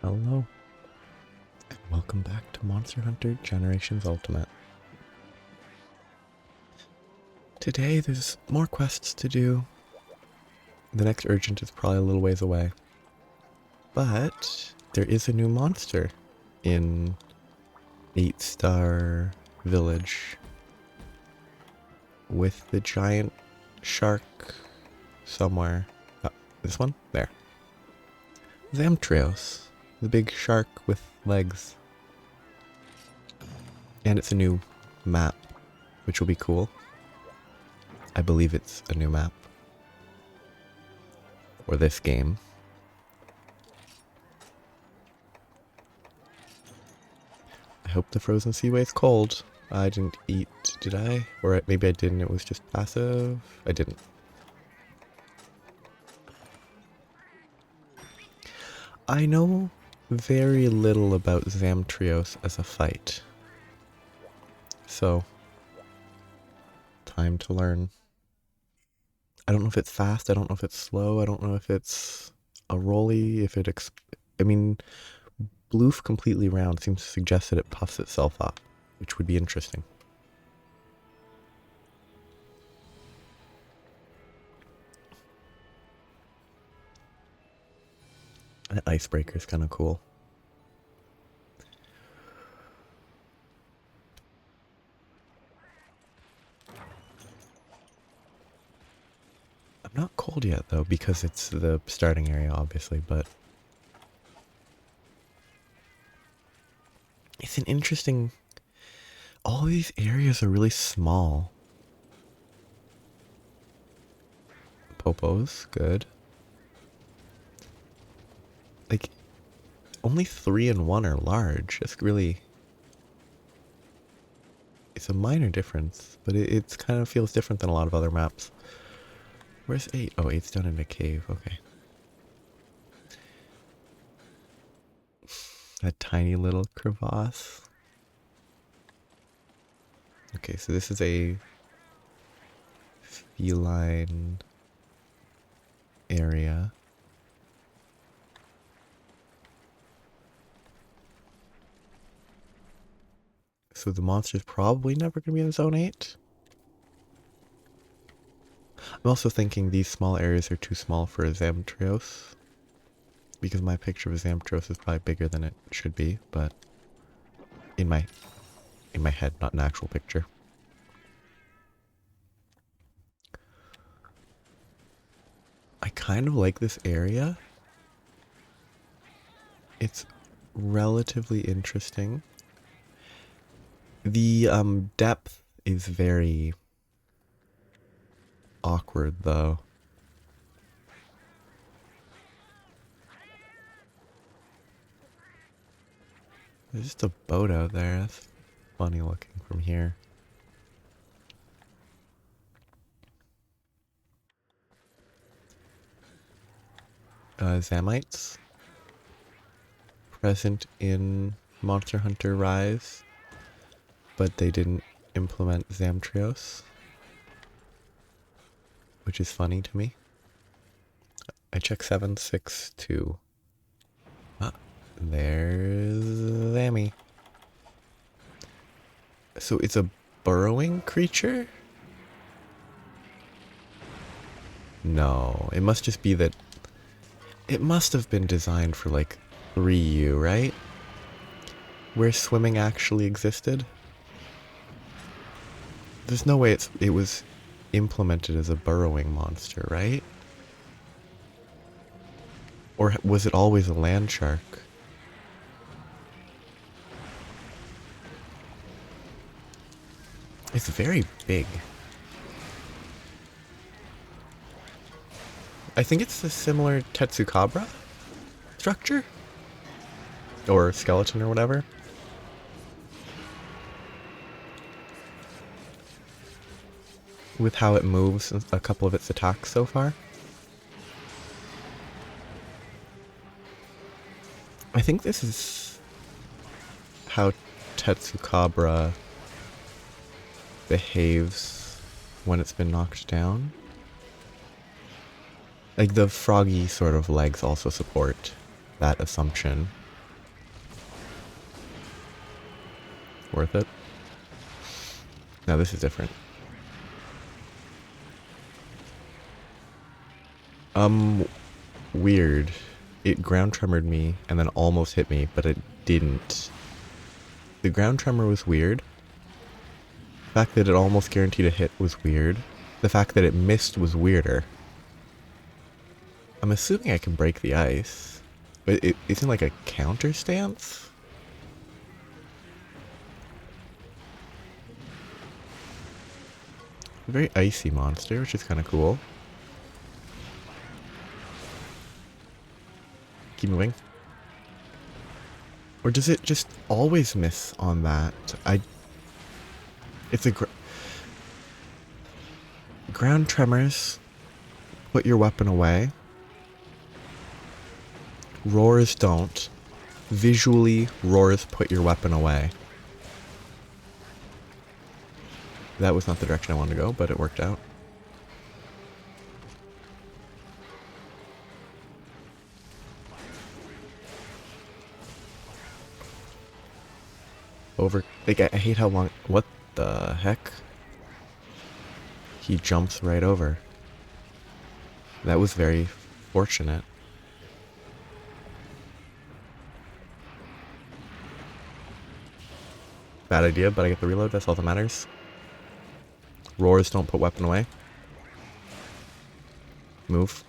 Hello, and welcome back to Monster Hunter Generations Ultimate. Today there's more quests to do. The next urgent is probably a little ways away. But there is a new monster in 8-star village with the giant shark somewhere. This one? There. Zamtrios. The big shark with legs. And it's a new map, which will be cool. I believe it's a new map. For this game. I hope the frozen seaway's cold. I didn't eat, did I? Or maybe I didn't, it was just passive? I didn't. I know very little about Zamtrios as a fight. So, time to learn. I don't know if it's fast, I don't know if it's slow, I don't know if it's a rolly, if it Bloof completely round seems to suggest that it puffs itself up, which would be interesting. That icebreaker is kind of cool. I'm not cold yet though, because it's the starting area obviously, but it's an interesting... All these areas are really small. Popos, good. Like, only 3 and 1 are large. That's really... It's a minor difference, but it kind of feels different than a lot of other maps. Where's 8? Oh, 8's down in a cave, okay. That tiny little crevasse. Okay, so this is a feline area. So the monster's probably never going to be in Zone 8. I'm also thinking these small areas are too small for a Zamtrios. Because my picture of a Zamtrios is probably bigger than it should be, but in my head, not an actual picture. I kind of like this area. It's relatively interesting. The depth is very awkward though. There's just a boat out there. That's funny looking from here. Zamites present in Monster Hunter Rise, but they didn't implement Zamtrios, which is funny to me. I check 762. Ah, there's Zammy. So it's a burrowing creature? No, it must just be that it must have been designed for like 3U, right? Where swimming actually existed? There's no way it was implemented as a burrowing monster, right? Or was it always a land shark? It's very big. I think it's a similar Tetsukabra structure? Or skeleton or whatever. With how it moves a couple of its attacks so far. I think this is how Tetsukabra behaves when it's been knocked down. Like the froggy sort of legs also support that assumption. worth it. Now this is different. Weird. It ground tremored me and then almost hit me, but it didn't. The ground tremor was weird. The fact that it almost guaranteed a hit was weird. The fact that it missed was weirder. I'm assuming I can break the ice. But it isn't like a counter stance? A very icy monster, which is kind of cool. Keep moving. Or does it just always miss on that? It's a ground tremors. Put your weapon away. Roars don't. Visually, roars put your weapon away. That was not the direction I wanted to go, but it worked out. Over. Like, I hate how long. What the heck? He jumps right over. That was very fortunate. Bad idea, but I get the reload. That's all that matters. Roars don't put weapon away. Move.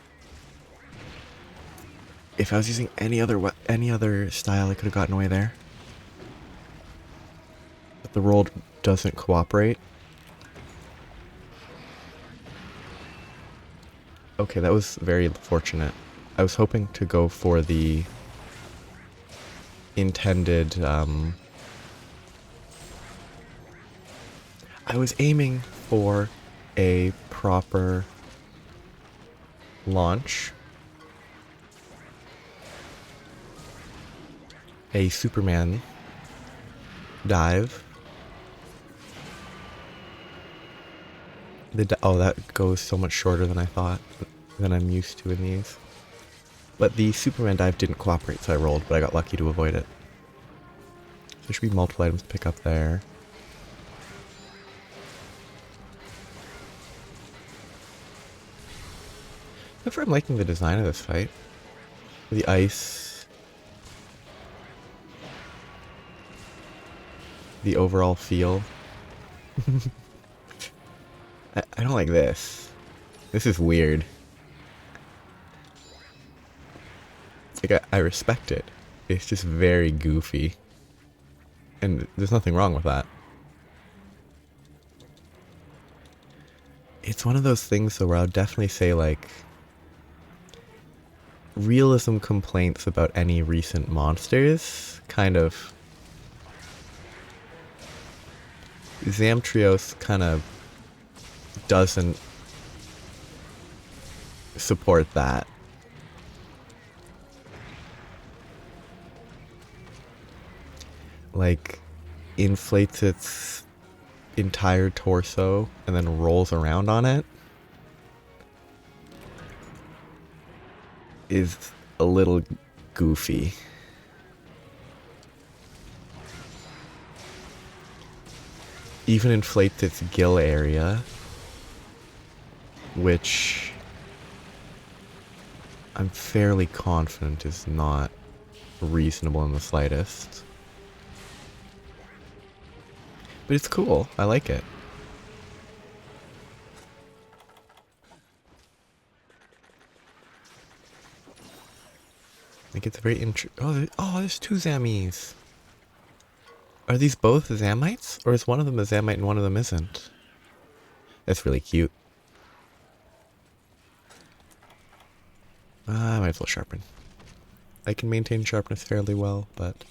If I was using any other style, I could have gotten away there. But the roll doesn't cooperate. Okay, that was very fortunate. I was hoping to go for the intended, I was aiming for a proper launch. A Superman dive. Oh, that goes so much shorter than I thought, than I'm used to in these. But the Superman dive didn't cooperate, so I rolled, but I got lucky to avoid it. So there should be multiple items to pick up there. I'm liking the design of this fight. The ice. The overall feel. I don't like this. This is weird. Like, I respect it. It's just very goofy. And there's nothing wrong with that. It's one of those things, though, where I'll definitely say, like, realism complaints about any recent monsters, kind of. Zamtrios kind of doesn't support that. Like, inflates its entire torso and then rolls around on it is a little goofy. Even inflates its gill area, which I'm fairly confident is not reasonable in the slightest. But it's cool. I like it. Like, it's very oh, there's two Zammies. Are these both Zamites? Or is one of them a Zamite and one of them isn't? That's really cute. I might as well sharpen. I can maintain sharpness fairly well, but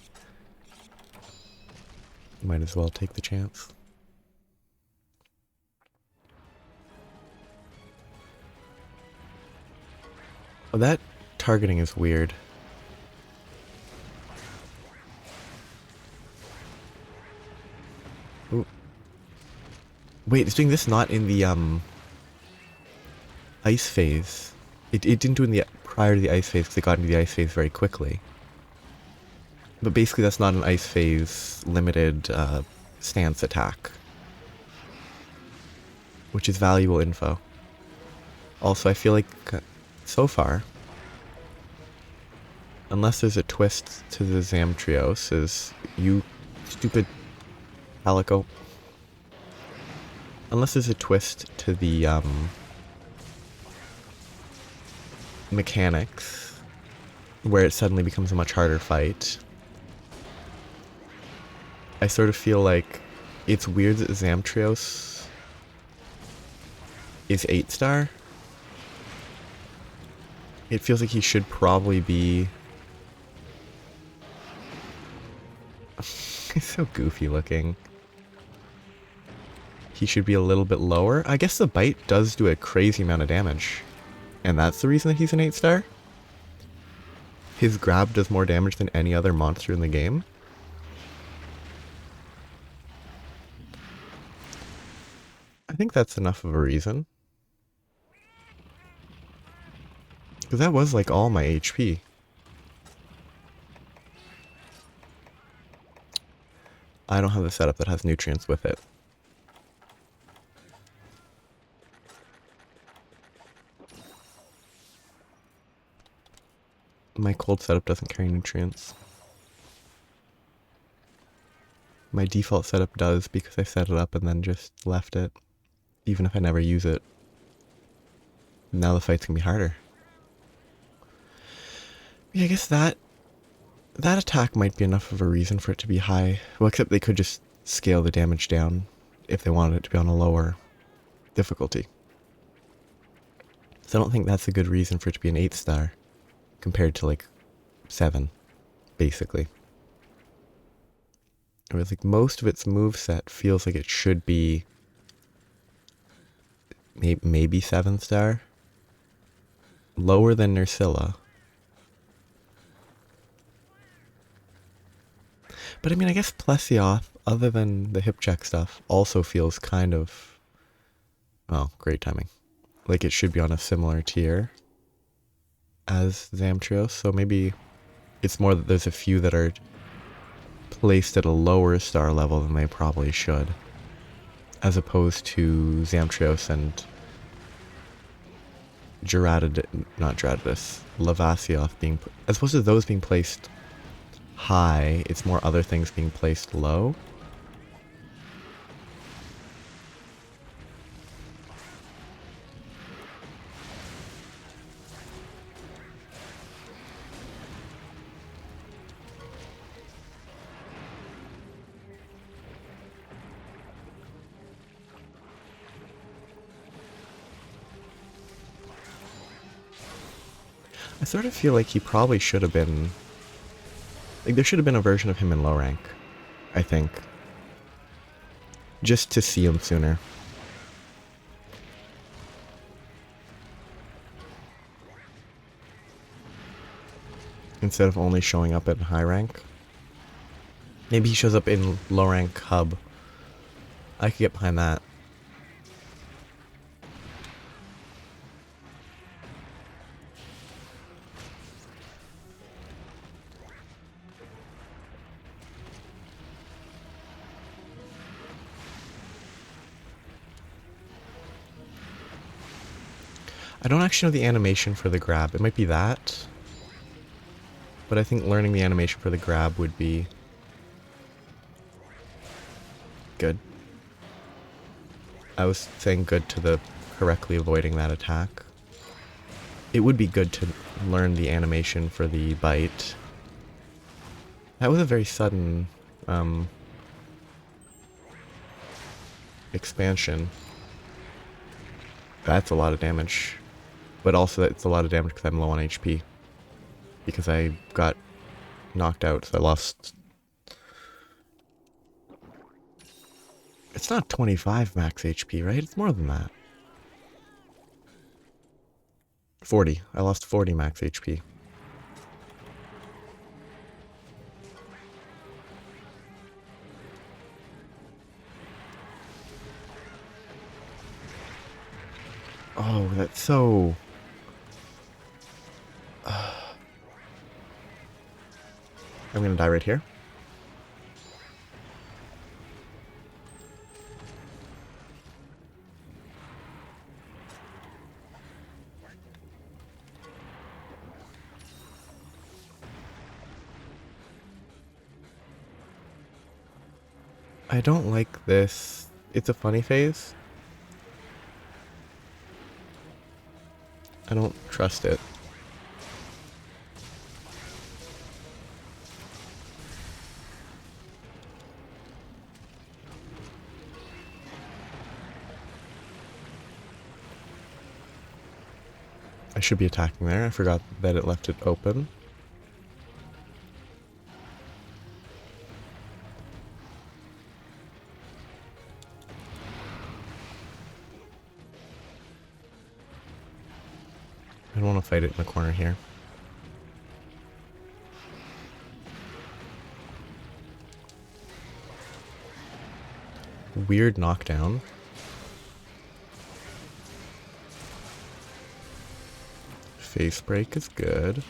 might as well take the chance. Oh, that targeting is weird. Ooh. Wait, it's doing this not in the ice phase. It didn't do it in the prior to the ice phase because it got into the ice phase very quickly. But basically that's not an ice phase limited stance attack, which is valuable info. Also, I feel like so far, unless there's a twist to the Zamtrios, is you stupid Calico. Unless there's a twist to the mechanics, where it suddenly becomes a much harder fight, I sort of feel like it's weird that Zamtrios is 8-star. It feels like he should probably be... He's so goofy looking. He should be a little bit lower. I guess the bite does do a crazy amount of damage. And that's the reason that he's an 8-star? His grab does more damage than any other monster in the game? I think that's enough of a reason. Because that was like all my HP. I don't have a setup that has nutrients with it. My cold setup doesn't carry nutrients. My default setup does because I set it up and then just left it, even if I never use it. Now the fight's gonna be harder. Yeah, I guess that attack might be enough of a reason for it to be high. Well, except they could just scale the damage down if they wanted it to be on a lower difficulty. So I don't think that's a good reason for it to be an 8-star compared to like 7, basically. Whereas like most of its moveset feels like it should be maybe 7-star. Lower than Nursilla. But I mean, I guess Plesioth, other than the hip check stuff, also feels kind of... Oh, great timing. Like it should be on a similar tier as Zamtrios, so maybe it's more that there's a few that are placed at a lower star level than they probably should, as opposed to Zamtrios and Lavasioth being... As opposed to those being placed high, it's more other things being placed low. I sort of feel like he probably should have been... Like, there should have been a version of him in low rank, I think. Just to see him sooner. Instead of only showing up at high rank. Maybe he shows up in low rank hub. I could get behind that. I don't actually know the animation for the grab. It might be that. But I think learning the animation for the grab would be good. I was saying good to the correctly avoiding that attack. It would be good to learn the animation for the bite. That was a very sudden expansion. That's a lot of damage. But also it's a lot of damage because I'm low on HP. Because I got knocked out, so I lost... It's not 25 max HP, right? It's more than that. 40. I lost 40 max HP. Oh, that's so... I'm gonna die right here. I don't like this. It's a funny phase. I don't trust it. I should be attacking there. I forgot that it left it open. I don't want to fight it in the corner here. Weird knockdown. Face break is good.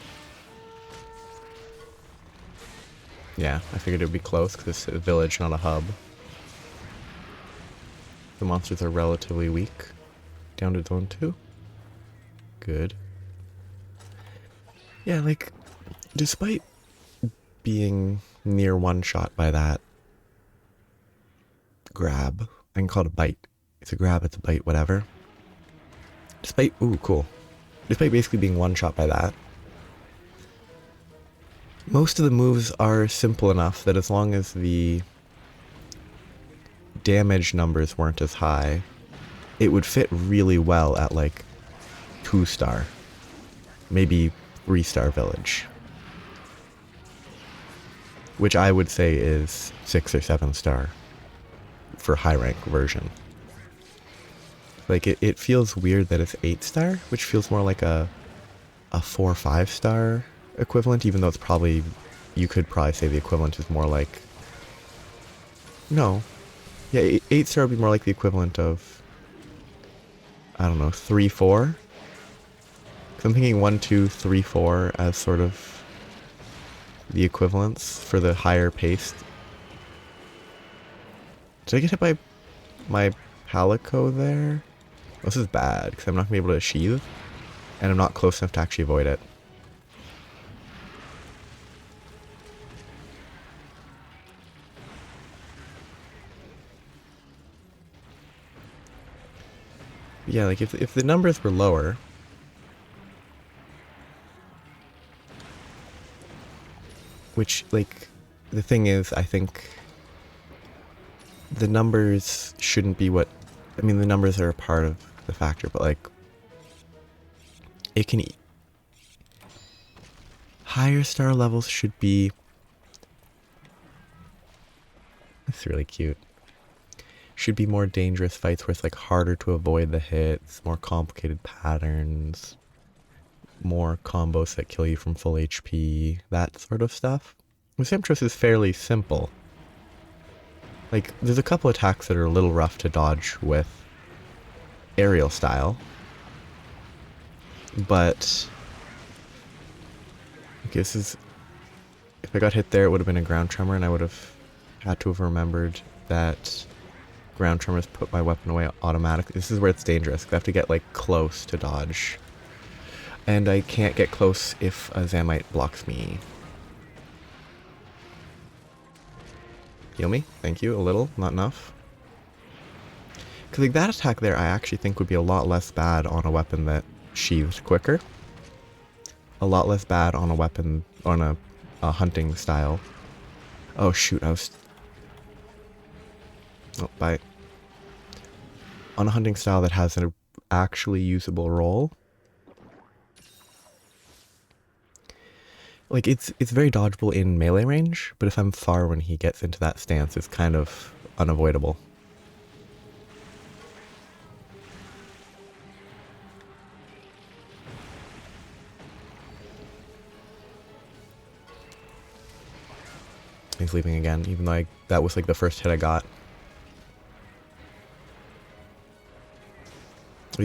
Yeah, I figured it would be close because it's a village, not a hub. The monsters are relatively weak. Down to zone 2. Good. Yeah, like, despite being near one shot by that grab, I can call it a bite. It's a grab, it's a bite, whatever. Despite, ooh, cool. Despite basically being one shot by that, most of the moves are simple enough that as long as the damage numbers weren't as high, it would fit really well at like 2-star, maybe 3-star village, which I would say is 6 or 7-star for high rank version. Like it feels weird that it's 8-star, which feels more like a 4 or 5-star equivalent, even though it's probably, you could probably say the equivalent is more like, no, yeah, 8-star would be more like the equivalent of, I don't know, 3, 4. Cause I'm thinking 1, 2, 3, 4 as sort of the equivalents for the higher paced. Did I get hit by my Palico there? This is bad, because I'm not going to be able to sheathe, and I'm not close enough to actually avoid it. Yeah, like, if the numbers were lower, which, like, the thing is, I think the numbers shouldn't be what, I mean, the numbers are a part of the factor, but like, it can, higher star levels should be, it's really cute, should be more dangerous fights where it's like harder to avoid the hits, more complicated patterns, more combos that kill you from full HP, that sort of stuff. Zamtrios is fairly simple. Like, there's a couple attacks that are a little rough to dodge with aerial style, but this is, if I got hit there, it would have been a ground tremor, and I would have had to have remembered that ground tremors put my weapon away automatically. This is where it's dangerous. I have to get like close to dodge, and I can't get close if a Zamite blocks me. Heal me, thank you. A little, not enough. Because like that attack there, I actually think would be a lot less bad on a weapon that sheathed quicker. A lot less bad on a weapon, on a hunting style. Oh shoot, I was... Oh, bye. On a hunting style that has an actually usable role. Like, it's very dodgeable in melee range, but if I'm far when he gets into that stance, it's kind of unavoidable. He's leaving again, even though that was like the first hit I got.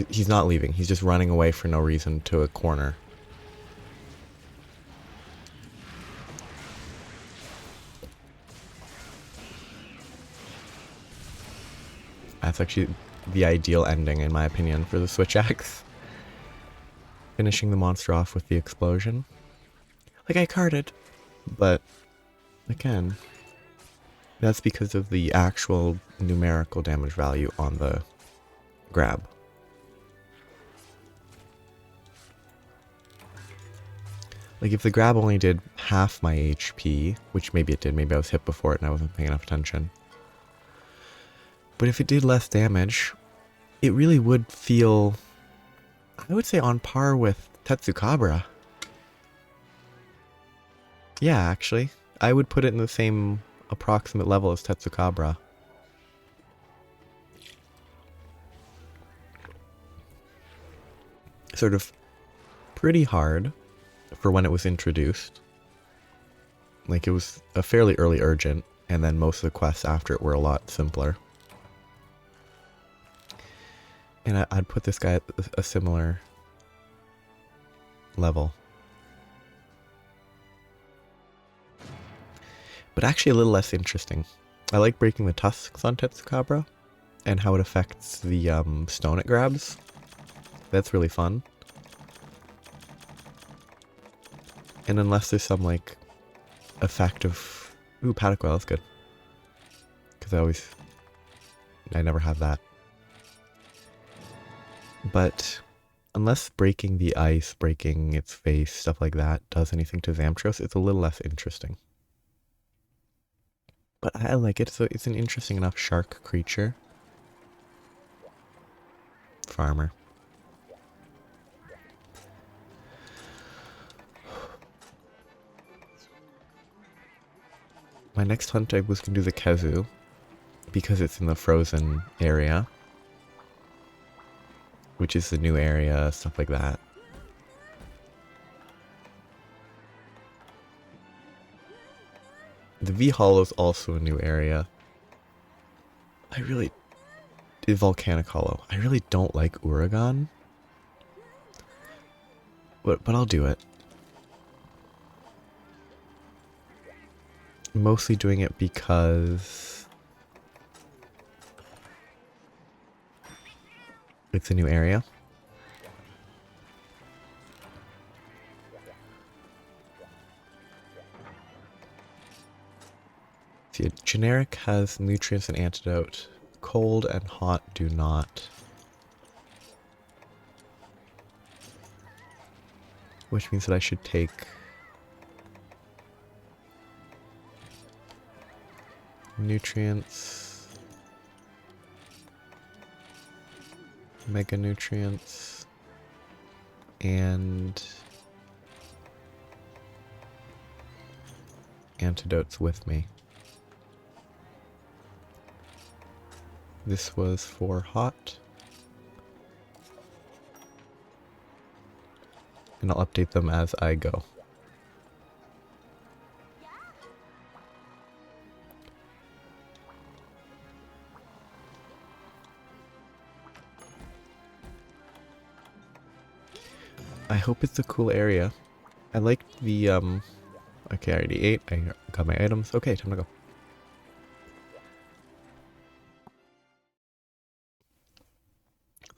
He's not leaving, he's just running away for no reason to a corner. That's actually the ideal ending, in my opinion, for the switch axe. Finishing the monster off with the explosion. Like, I carded, but again, That's because of the actual numerical damage value on the grab. Like if the grab only did half my HP, which maybe it did, maybe I was hit before it and I wasn't paying enough attention. But if it did less damage, it really would feel, I would say, on par with Tetsukabra. Yeah, actually. I would put it in the same approximate level as Tetsukabra. Sort of pretty hard for when it was introduced. Like, it was a fairly early urgent, and then most of the quests after it were a lot simpler. And I'd put this guy at a similar level. But actually a little less interesting. I like breaking the tusks on Tetsukabra, and how it affects the stone it grabs. That's really fun. And unless there's some, like, effect of... Ooh, paddock oil, that's good. Because I never have that. But unless breaking the ice, breaking its face, stuff like that, does anything to Zamtrios, it's a little less interesting. But I like it, so it's an interesting enough shark creature. Farmer. My next hunt I was going to do the Kezu, because it's in the frozen area. Which is the new area, stuff like that. The V Hollow is also a new area. Volcanic Hollow. I really don't like Uragaan. But I'll do it. Mostly doing it because it's a new area. See, generic has nutrients and antidote. Cold and hot do not. Which means that I should take nutrients, mega nutrients, and antidotes with me. This was for hot. And I'll update them as I go. I hope it's a cool area. I like the, okay, I already ate. I got my items. Okay, time to go.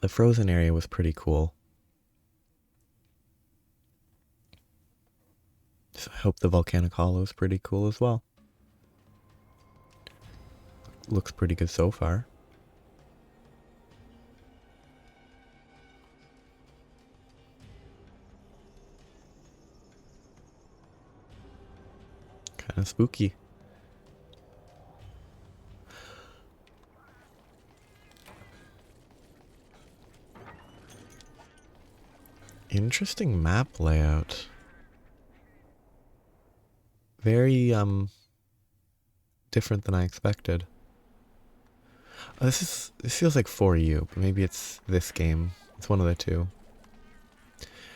The frozen area was pretty cool. So I hope the Volcanic Hollow is pretty cool as well. Looks pretty good so far. Kind of spooky. Interesting map layout. Very, different than I expected. This feels like For You, but maybe it's this game. It's one of the two.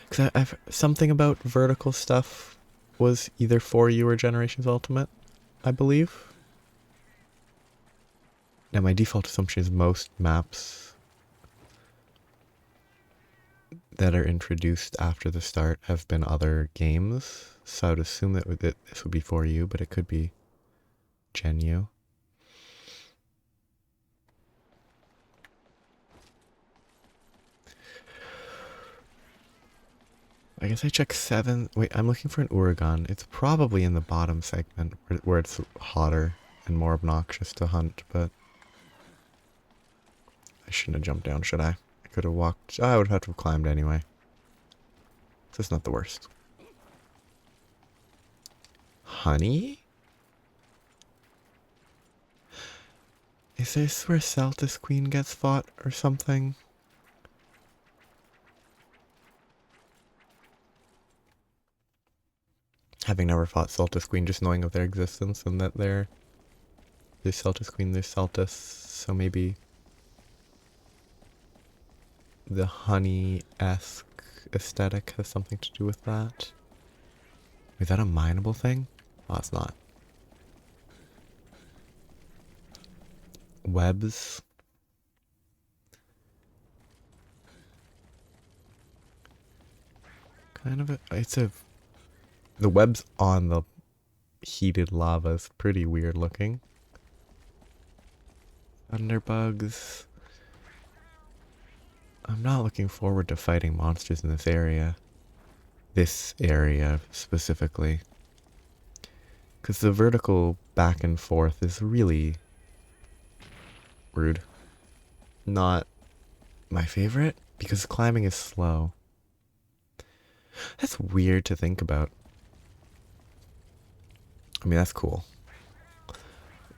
Because I've something about vertical stuff was either For You or Generations Ultimate, I believe. Now my default assumption is most maps that are introduced after the start have been other games, so I would assume that this would be For You, but it could be Gen U. I guess I check 7. Wait, I'm looking for an Uragaan. It's probably in the bottom segment where it's hotter. and more obnoxious to hunt, but I shouldn't have jumped down, should I? I could have walked. I would have had to have climbed anyway. So it's not the worst. Honey? Is this where Celtis Queen gets fought or something? Having never fought Celtis Queen, just knowing of their existence and that there's Celtis Queen, there's Celtis, so maybe the honey-esque aesthetic has something to do with that. Is that a mineable thing? Oh, it's not. Webs. Kind of the webs on the heated lava is pretty weird looking. Thunderbugs. I'm not looking forward to fighting monsters in this area. This area specifically. Because the vertical back and forth is really rude. Not my favorite, because climbing is slow. That's weird to think about. I mean, that's cool.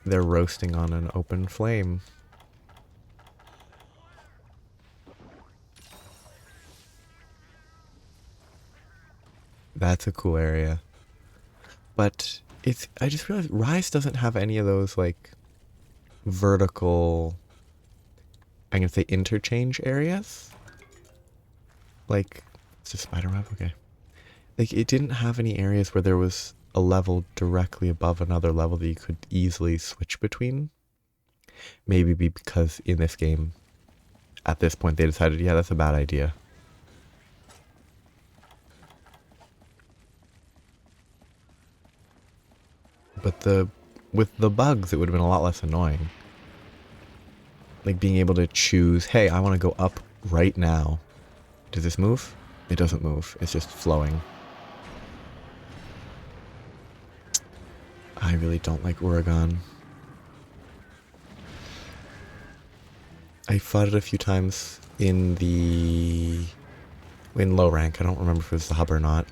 They're roasting on an open flame. That's a cool area. But I just realized Rise doesn't have any of those, like, vertical, I'm gonna say interchange areas. Like, it's a spider web? Okay. Like, it didn't have any areas where there was a level directly above another level that you could easily switch between. Maybe because in this game, at this point, they decided, yeah, that's a bad idea. But with the bugs, it would have been a lot less annoying. Like being able to choose, hey, I want to go up right now. Does this move? It doesn't move. It's just flowing. I really don't like Uragaan. I fought it a few times in low rank. I don't remember if it was the hub or not.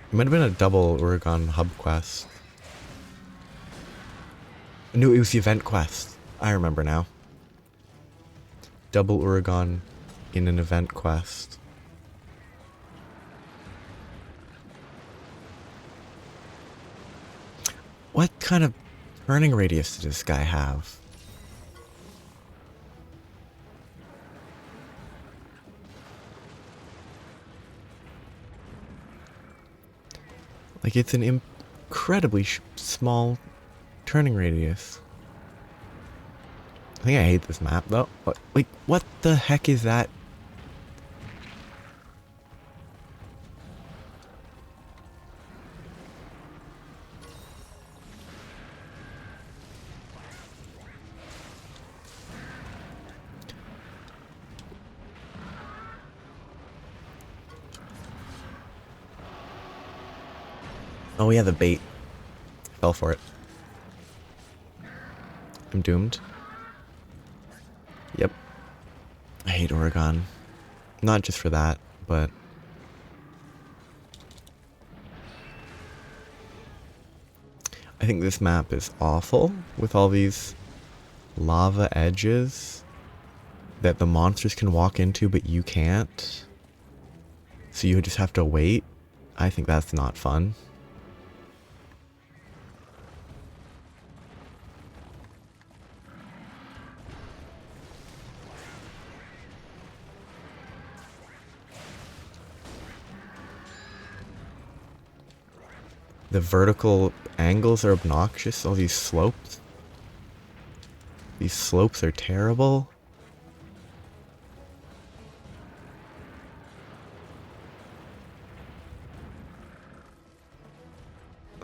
It might have been a double Uragaan hub quest. No, it was the event quest. I remember now. Double Uragaan in an event quest. What kind of turning radius does this guy have? Like, it's an incredibly small turning radius. I think I hate this map, though. Like, what the heck is that? Oh yeah, the bait. Fell for it. I'm doomed. Yep. I hate Uragaan. Not just for that, but... I think this map is awful with all these lava edges that the monsters can walk into but you can't. So you just have to wait. I think that's not fun. The vertical angles are obnoxious. All these slopes. These slopes are terrible.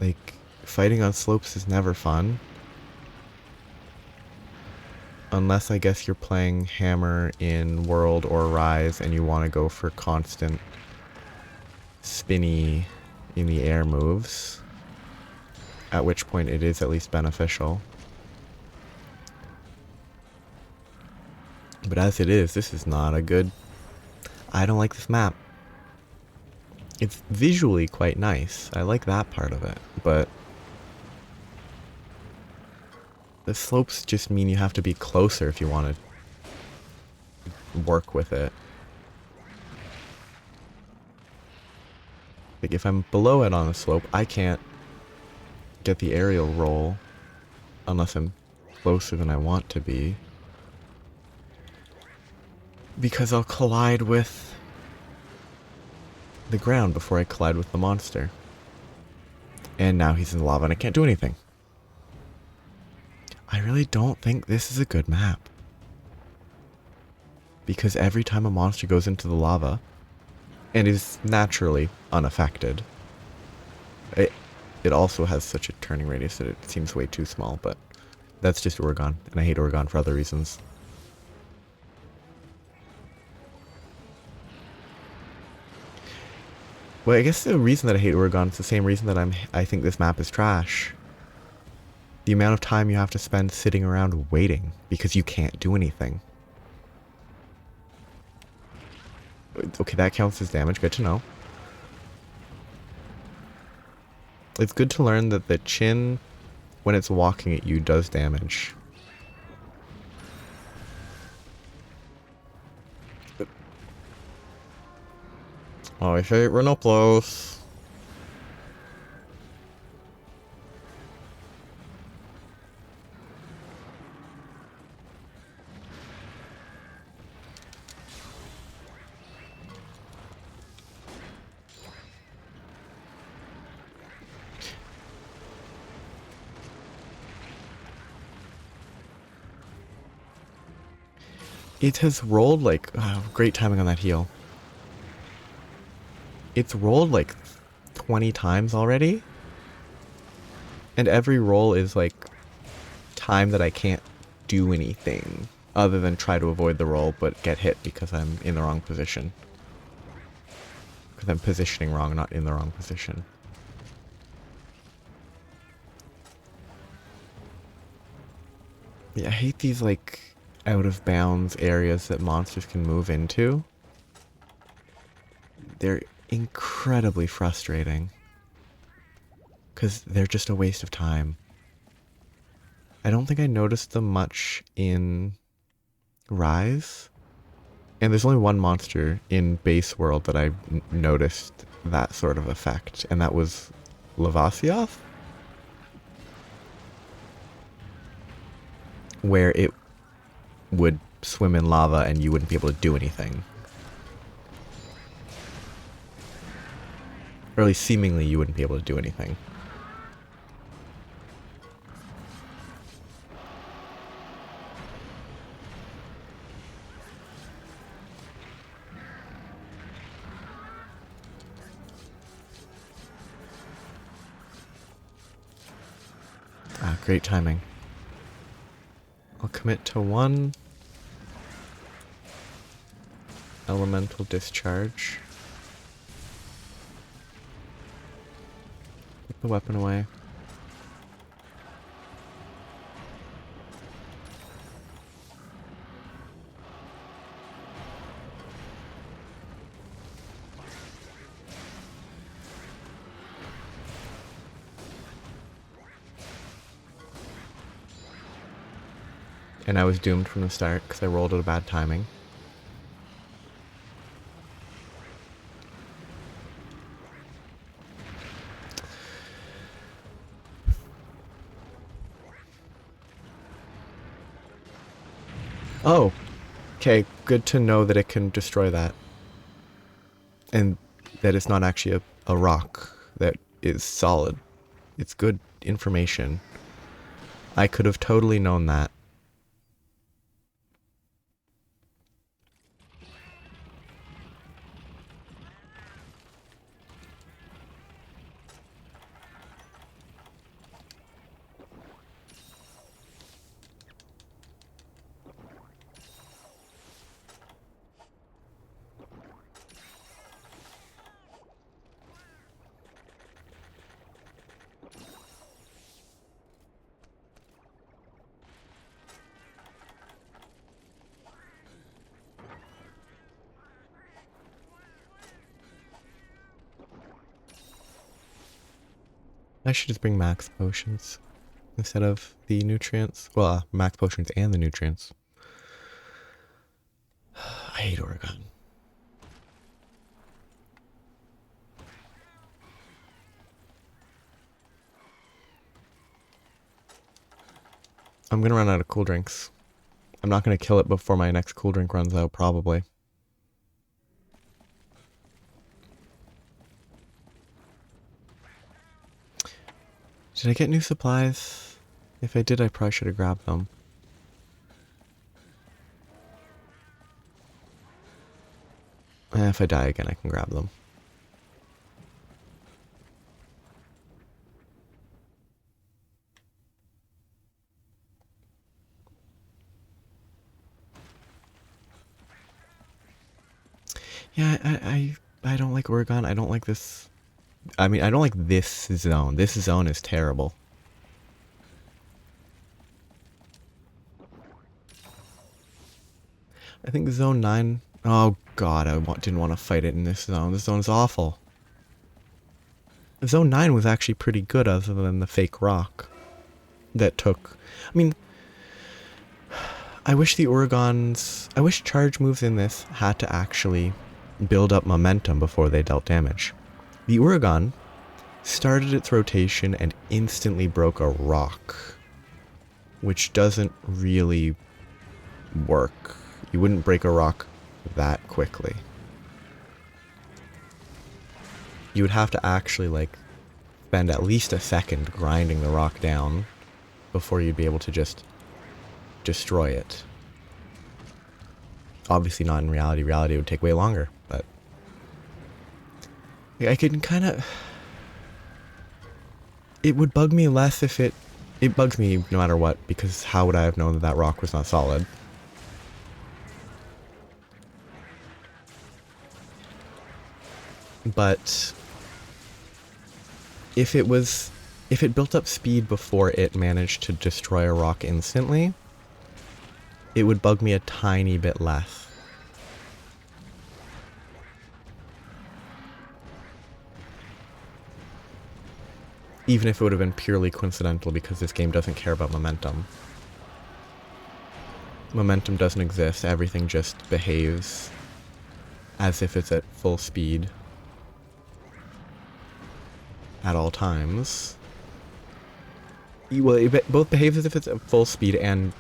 Like, fighting on slopes is never fun. Unless I guess you're playing Hammer in World or Rise and you want to go for constant spinny in the air moves. at which point it is at least beneficial. But as it is, this is not a good... I don't like this map. It's visually quite nice. I like that part of it, but the slopes just mean you have to be closer if you want to work with it. Like if I'm below it on a slope, I can't get the aerial roll unless I'm closer than I want to be, because I'll collide with the ground before I collide with the monster. And now he's in the lava and I can't do anything. I really don't think this is a good map, because every time a monster goes into the lava and is naturally unaffected, it also has such a turning radius that it seems way too small, but that's just Uragaan, and I hate Uragaan for other reasons. Well, I guess the reason that I hate Uragaan is the same reason that I think this map is trash. The amount of time you have to spend sitting around waiting because you can't do anything. Okay, that counts as damage. Good to know. It's good to learn that the chin, when it's walking at you, does damage. Oh, I hate Renoplos. It has rolled like... Oh, great timing on that heal. It's rolled like 20 times already. And every roll is like time that I can't do anything other than try to avoid the roll but get hit because I'm in the wrong position. Because I'm positioning wrong, not in the wrong position. Yeah, I hate these like out of bounds areas that monsters can move into. They're incredibly frustrating because they're just a waste of time. I don't think I noticed them much in Rise, and there's only one monster in base world that I noticed that sort of effect, and that was Lavasioth, where it would swim in lava and you wouldn't be able to do anything. Or at least seemingly you wouldn't be able to do anything. Ah, great timing. I'll commit to one elemental discharge. Put the weapon away. And I was doomed from the start because I rolled at a bad timing. Oh, okay, good to know that it can destroy that. And that it's not actually a rock that is solid. It's good information. I could have totally known that. I should just bring max potions instead of the nutrients. Well, max potions and the nutrients. I hate Uragaan. I'm gonna run out of cool drinks. I'm not gonna kill it before my next cool drink runs out, probably. Did I get new supplies? If I did, I probably should have grabbed them. If I die again, I can grab them. Yeah, I don't like Uragaan. I don't like this. I mean, I don't like this zone. This zone is terrible. I think zone 9... Oh god, I didn't want to fight it in this zone. This zone is awful. Zone 9 was actually pretty good other than the fake rock that took... I mean, I wish the Uragaans... I wish charge moves in this had to actually build up momentum before they dealt damage. The Uragaan started its rotation and instantly broke a rock, which doesn't really work. You wouldn't break a rock that quickly. You would have to actually, like, spend at least a second grinding the rock down before you'd be able to just destroy it. Obviously not in reality. Reality would take way longer, but I can kind of... It would bug me less if it... It bugs me no matter what, because how would I have known that that rock was not solid? But if it built up speed before it managed to destroy a rock instantly, it would bug me a tiny bit less. Even if it would have been purely coincidental, because this game doesn't care about momentum. Momentum doesn't exist, everything just behaves as if it's at full speed at all times. Well, it both behaves as if it's at full speed and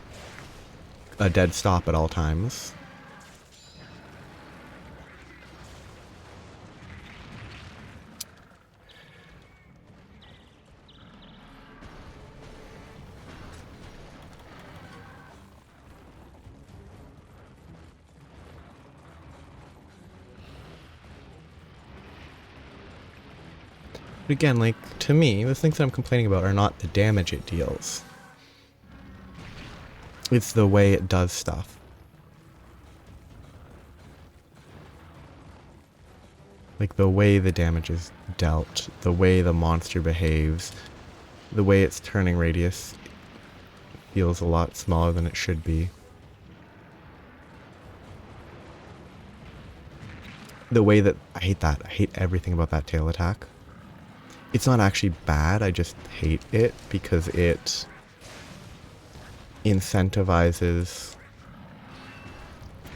a dead stop at all times. But again, like, to me, the things that I'm complaining about are not the damage it deals. It's the way it does stuff. Like, the way the damage is dealt, the way the monster behaves, the way its turning radius feels a lot smaller than it should be. The way that... I hate that. I hate everything about that tail attack. It's not actually bad, I just hate it because it incentivizes...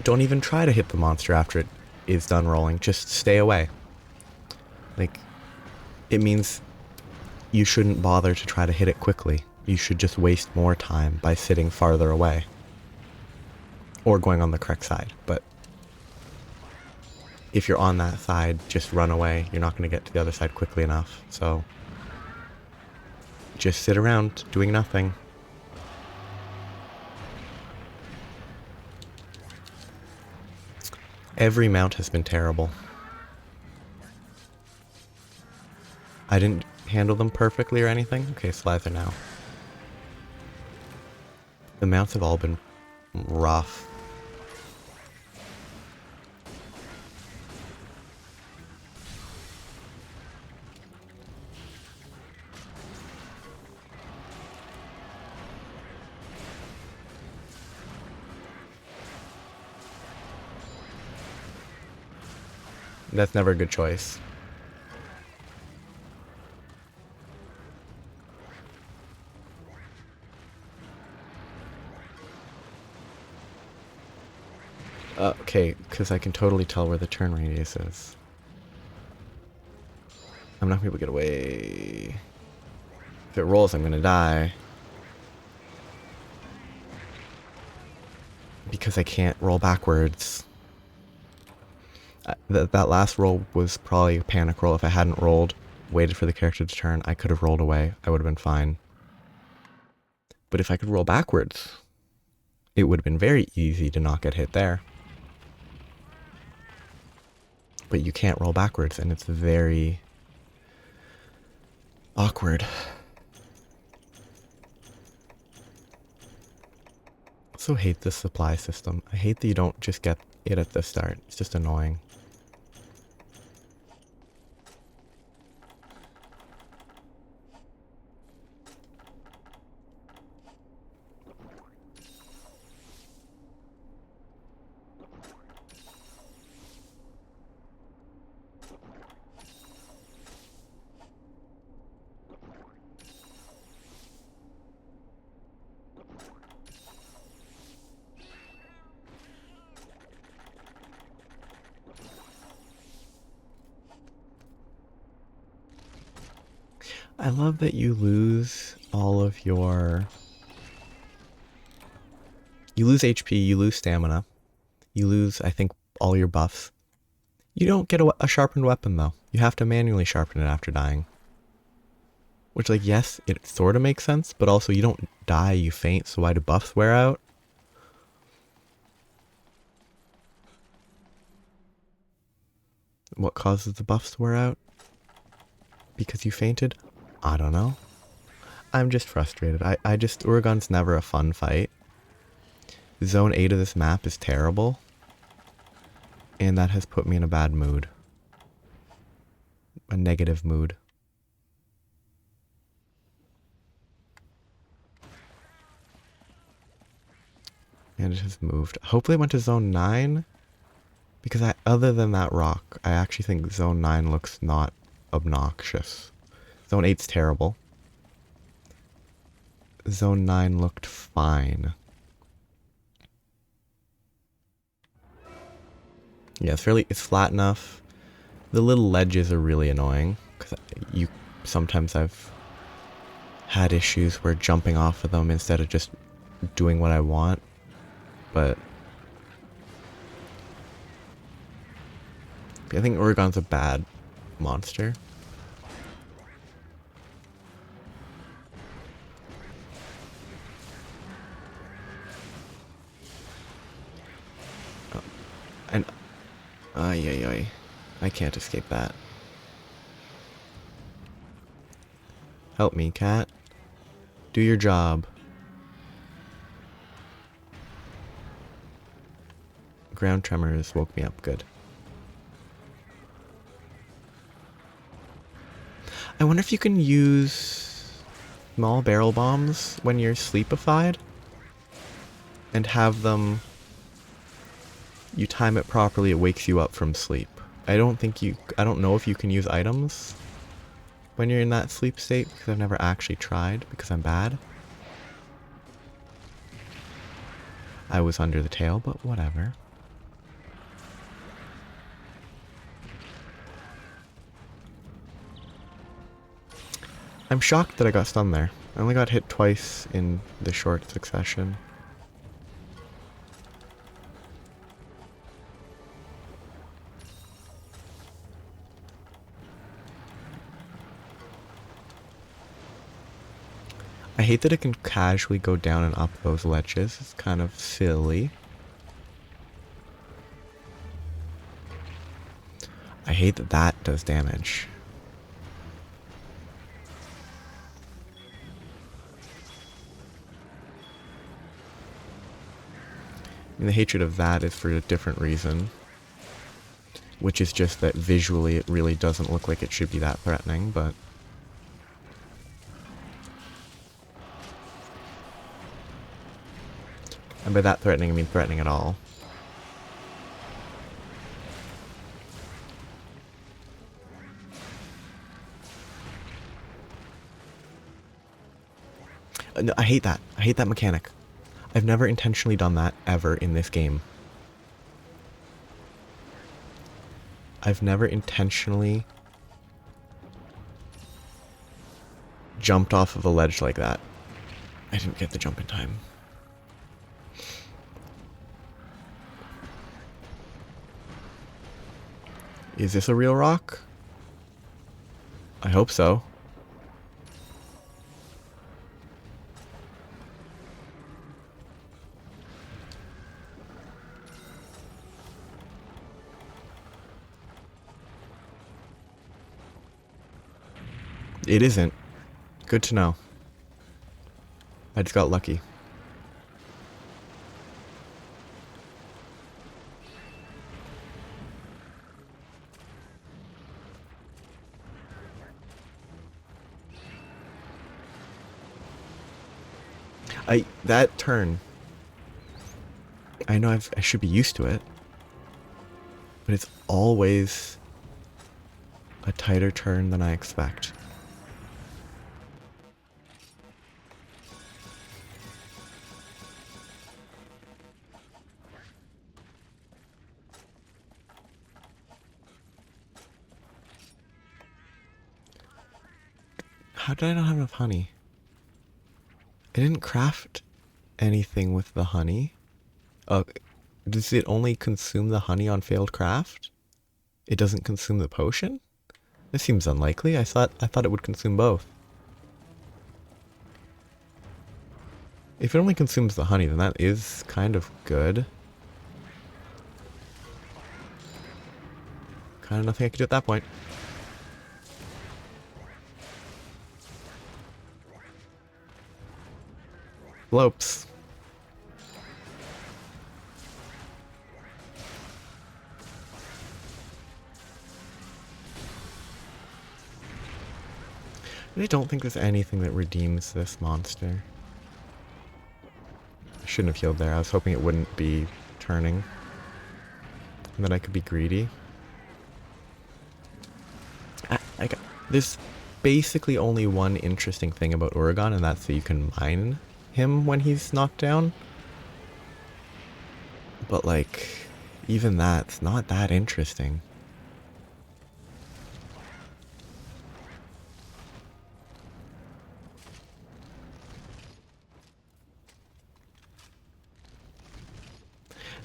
Don't even try to hit the monster after it is done rolling, just stay away. Like, it means you shouldn't bother to try to hit it quickly. You should just waste more time by sitting farther away. Or going on the correct side, but if you're on that side, just run away. You're not going to get to the other side quickly enough, so just sit around doing nothing. Every mount has been terrible. I didn't handle them perfectly or anything. Okay, Slather now. The mounts have all been rough. That's never a good choice. Okay, because I can totally tell where the turn radius is. I'm not gonna be able to get away. If it rolls, I'm gonna die. Because I can't roll backwards. That last roll was probably a panic roll. If I hadn't rolled, waited for the character to turn, I could have rolled away. I would have been fine. But if I could roll backwards, it would have been very easy to not get hit there. But you can't roll backwards, and it's very awkward. I also hate this supply system. I hate that you don't just get it at the start. It's just annoying. I love that you lose all of your... You lose HP, you lose stamina, you lose, I think, all your buffs. You don't get a sharpened weapon, though. You have to manually sharpen it after dying. Which, like, yes, it sort of makes sense, but also you don't die, you faint, so why do buffs wear out? What causes the buffs to wear out? Because you fainted? I don't know. I'm just frustrated. Uraagaan's never a fun fight. Zone 8 of this map is terrible. And that has put me in a bad mood. A negative mood. And it has moved. Hopefully it went to Zone 9. Because other than that rock, I actually think Zone 9 looks not obnoxious. Zone 8's terrible. Zone 9 looked fine. Yeah, it's flat enough. The little ledges are really annoying. Because sometimes I've had issues where jumping off of them instead of just doing what I want. But I think Uraagaan's a bad monster. Oh, and ay. I can't escape that. Help me, cat. Do your job. Ground tremors woke me up good. I wonder if you can use small barrel bombs when you're sleepified and have them, you time it properly, it wakes you up from sleep. I don't know if you can use items when you're in that sleep state because I've never actually tried because I'm bad. I was under the tail, but whatever. I'm shocked that I got stunned there. I only got hit twice in the short succession. I hate that it can casually go down and up those ledges. It's kind of silly. I hate that that does damage. And the hatred of that is for a different reason. Which is just that visually it really doesn't look like it should be that threatening, but... And by that threatening, I mean threatening at all. No, I hate that. I hate that mechanic. I've never intentionally done that ever in this game. I've never intentionally jumped off of a ledge like that. I didn't get the jump in time. Is this a real rock? I hope so. It isn't. Good to know. I just got lucky. That turn. I know I should be used to it. But it's always a tighter turn than I expect. How did I not have enough honey? I didn't craft anything with the honey. Does it only consume the honey on failed craft? It doesn't consume the potion? This seems unlikely. I thought it would consume both. If it only consumes the honey, then that is kind of good. Kind of nothing I could do at that point. Lopes. I don't think there's anything that redeems this monster. I shouldn't have healed there. I was hoping it wouldn't be turning. And that I could be greedy. There's basically only one interesting thing about Uragaan, and that's that you can mine him when he's knocked down. But like, even that's not that interesting.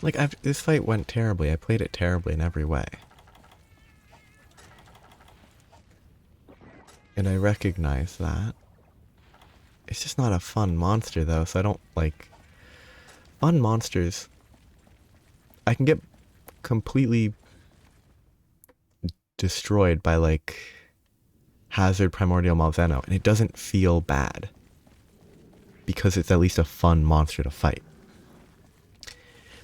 Like, this fight went terribly. I played it terribly in every way. And I recognize that. It's just not a fun monster, though, so I don't, like... Fun monsters... I can get completely destroyed by, like, Hazard Primordial Malveno, and it doesn't feel bad. Because it's at least a fun monster to fight.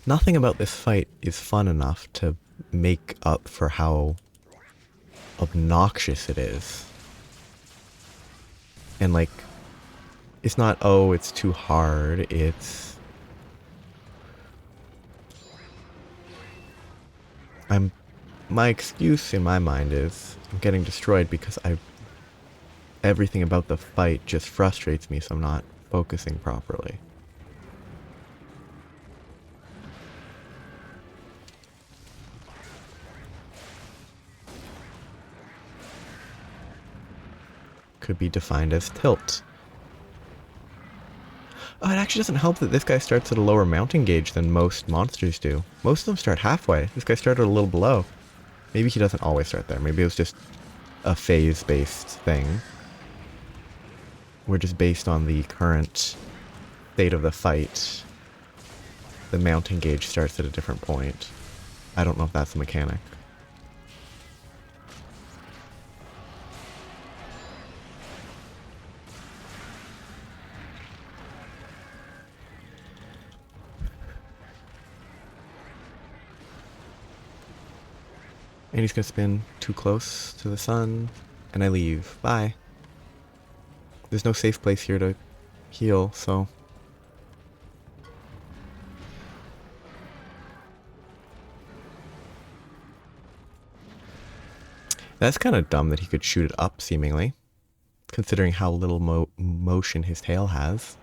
Nothing about this fight is fun enough to make up for how obnoxious it is. And like, it's not, oh, it's too hard, it's... My excuse in my mind is, I'm getting destroyed because everything about the fight just frustrates me, so I'm not focusing properly. Could be defined as tilt. Oh, it actually doesn't help that this guy starts at a lower mounting gauge than most monsters do. Most of them start halfway. This guy started a little below. Maybe he doesn't always start there. Maybe it was just a phase-based thing. We're just based on the current state of the fight. The mounting gauge starts at a different point. I don't know if that's a mechanic. And he's gonna spin too close to the sun, and I leave. Bye. There's no safe place here to heal, so... That's kind of dumb that he could shoot it up, seemingly. Considering how little motion his tail has.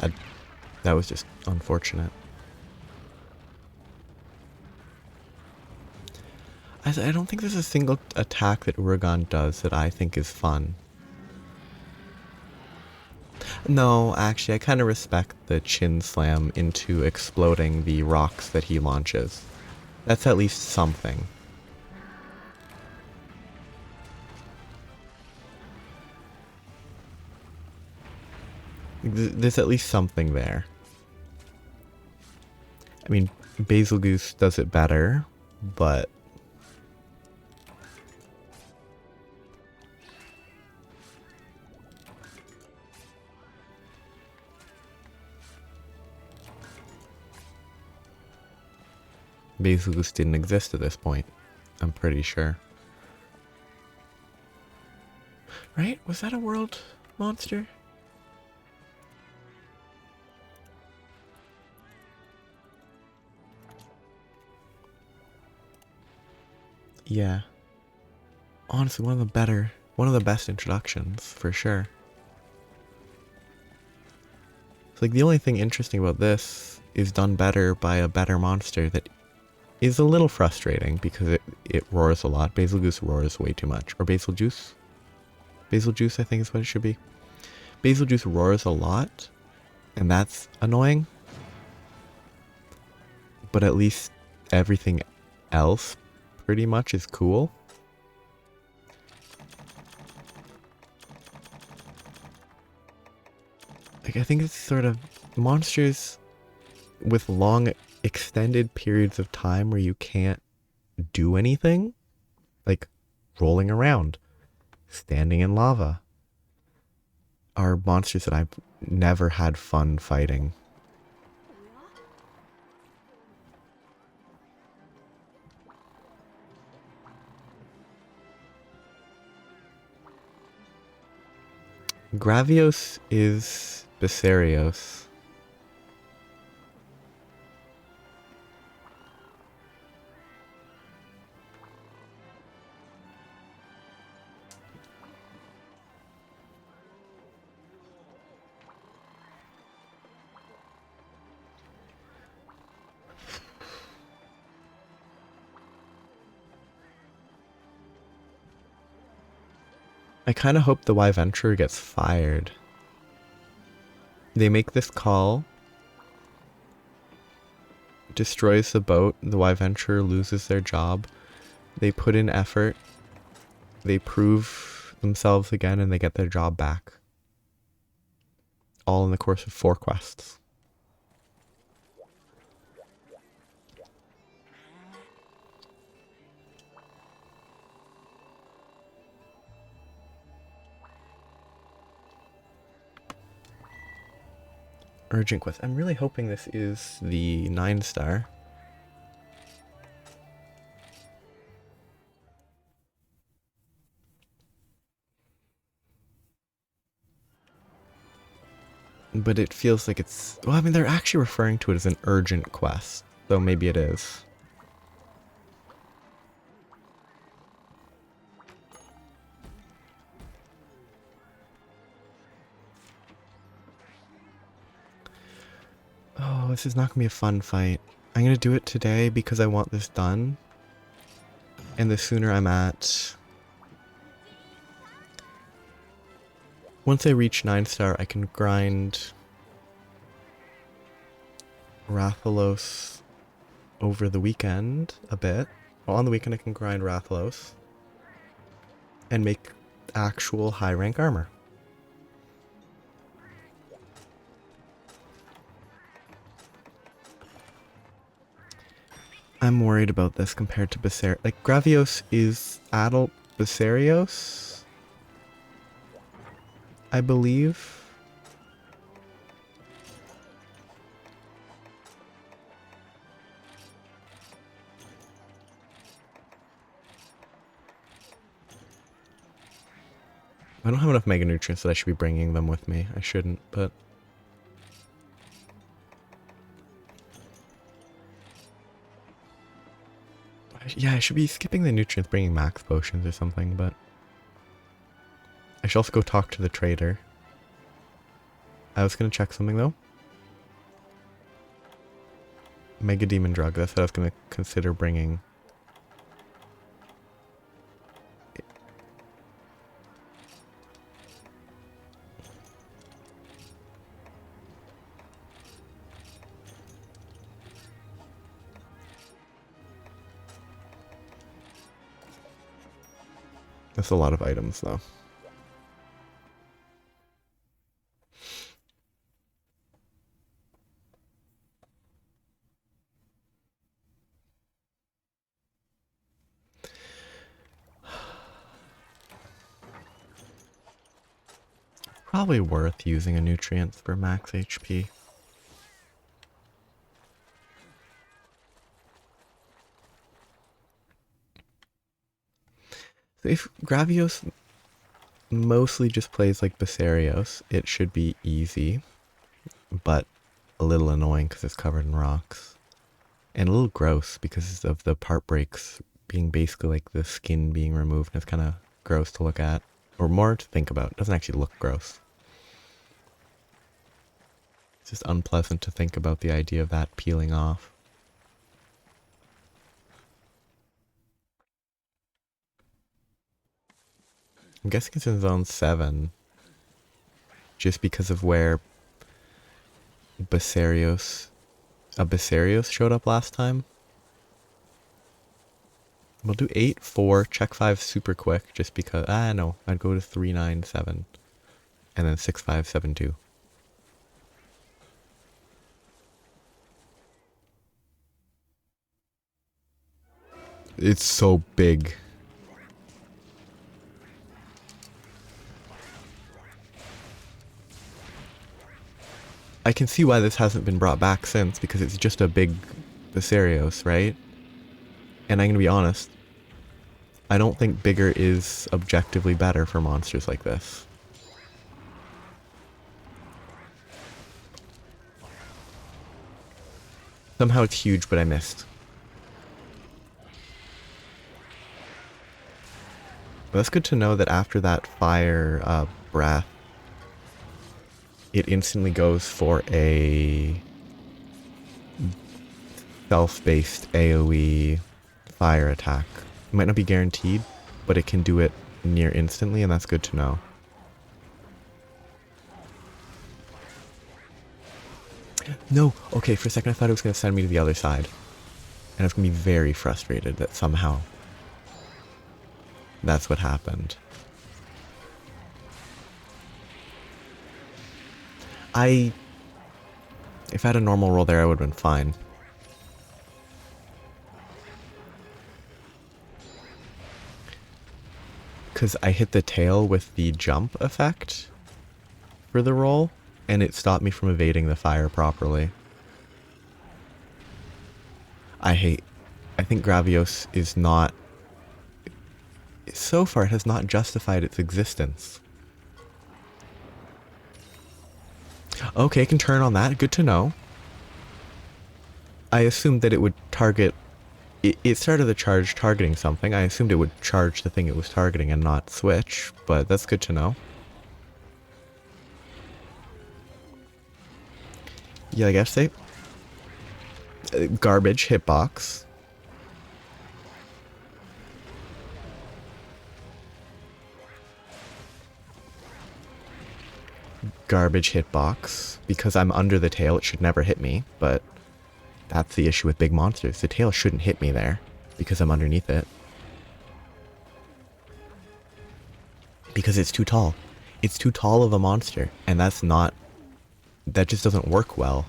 bad. That was just unfortunate. I don't think there's a single attack that Uragaan does that I think is fun. No, actually, I kind of respect the chin slam into exploding the rocks that he launches. That's at least something. There's at least something there. I mean, Basil Goose does it better, but... Basil Goose didn't exist at this point, I'm pretty sure. Right? Was that a world monster? Yeah. Honestly, one of the best introductions, for sure. It's like the only thing interesting about this is done better by a better monster that is a little frustrating because it roars a lot. Basil Goose roars way too much. Or Basil Juice? Basil Juice, I think is what it should be. Basil Juice roars a lot, and that's annoying. But at least everything else pretty much is cool. Like, I think it's sort of monsters with long extended periods of time where you can't do anything, like rolling around, standing in lava, are monsters that I've never had fun fighting. Gravios is Basarios. I kind of hope the Y-Venturer gets fired. They make this call, destroys the boat, the Y-Venturer loses their job. They put in effort, they prove themselves again, and they get their job back. All in the course of 4 quests. Urgent quest. I'm really hoping this is the 9-star. But it feels like it's... Well, I mean, they're actually referring to it as an urgent quest. So maybe it is. Oh, this is not going to be a fun fight. I'm going to do it today because I want this done. And the sooner I'm at... Once I reach 9-star, I can grind Rathalos over the weekend a bit. Well, on the weekend I can grind Rathalos and make actual high rank armor. I'm worried about this compared to Basarios. Like, Gravios is adult Basarios, I believe. I don't have enough Mega Nutrients that I should be bringing them with me. I shouldn't, but... Yeah, I should be skipping the nutrients, bringing max potions or something, but... I should also go talk to the trader. I was gonna check something though. Mega Demon Drug. That's what I was going to consider bringing. That's a lot of items, though. Probably worth using a nutrient for max HP. So if Gravios mostly just plays like Basarios, it should be easy, but a little annoying because it's covered in rocks. And a little gross because of the part breaks being basically like the skin being removed. It's kind of gross to look at, or more to think about. It doesn't actually look gross. It's just unpleasant to think about the idea of that peeling off. I'm guessing it's in zone 7. Just because of where Basarios showed up last time. We'll do 8, 4, check 5 super quick, just because, no, I'd go to 3, 9, 7, and then 6, 5, 7, 2. It's so big. I can see why this hasn't been brought back since, because it's just a big Basarios, right? And I'm gonna be honest, I don't think bigger is objectively better for monsters like this. Somehow it's huge, but I missed. But that's good to know that after that fire breath, it instantly goes for a self-based AoE fire attack. It might not be guaranteed, but it can do it near instantly, and that's good to know. No! Okay, for a second I thought it was going to send me to the other side. And I was going to be very frustrated that somehow that's what happened. If I had a normal roll there, I would have been fine. Because I hit the tail with the jump effect for the roll, and it stopped me from evading the fire properly. I think Gravios is not... So far, it has not justified its existence. Okay, it can turn on that. Good to know. I assumed that it would target... It started the charge targeting something. I assumed it would charge the thing it was targeting and not switch, but that's good to know. Yeah, I guess they... garbage hitbox. Garbage hitbox. Because I'm under the tail, it should never hit me, but that's the issue with big monsters. The tail shouldn't hit me there, because I'm underneath it. Because it's too tall. It's too tall of a monster, and that's not... That just doesn't work well.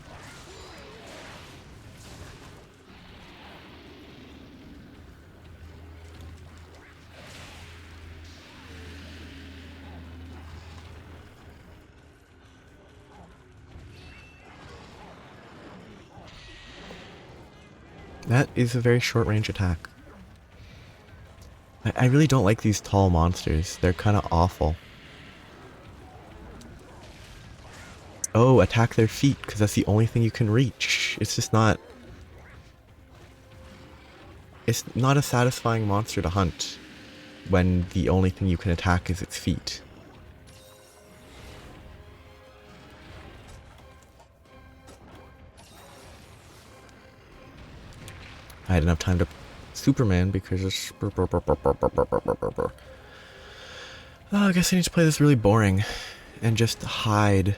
That is a very short range attack. I really don't like these tall monsters. They're kind of awful. Oh, attack their feet, because that's the only thing you can reach. It's just not... It's not a satisfying monster to hunt when the only thing you can attack is its feet. I had enough time to Superman because it's... Oh, I guess I need to play this really boring and just hide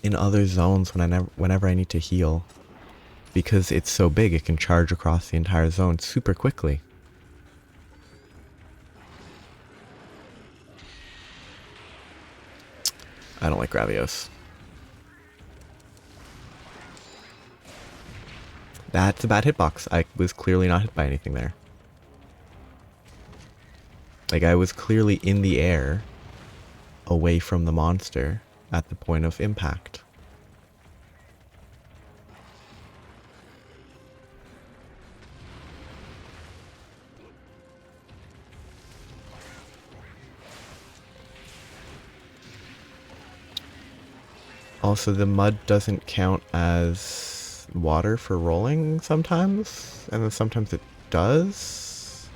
in other zones whenever I need to heal. Because it's so big, it can charge across the entire zone super quickly. I don't like Gravios. That's a bad hitbox. I was clearly not hit by anything there. Like, I was clearly in the air, away from the monster, at the point of impact. Also, the mud doesn't count as water for rolling sometimes, and then sometimes it does.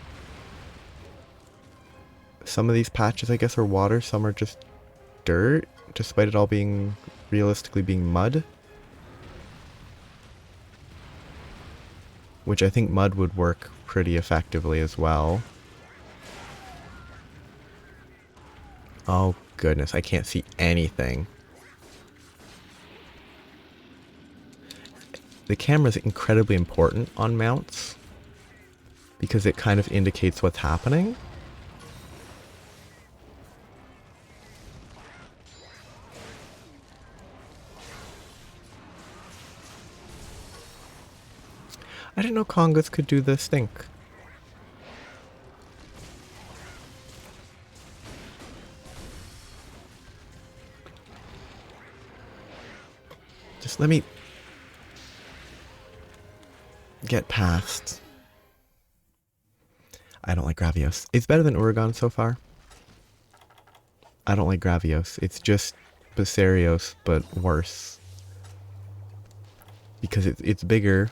Some of these patches, I guess, are water, some are just dirt, despite it all being realistically being mud. Which I think mud would work pretty effectively as well. Oh goodness, I can't see anything. The camera is incredibly important on mounts because it kind of indicates what's happening. I didn't know Congas could do the stink. Just let me get past. I don't like Gravios. It's better than Uragaan so far. I don't like Gravios. It's just Basarios, but worse. Because it's bigger,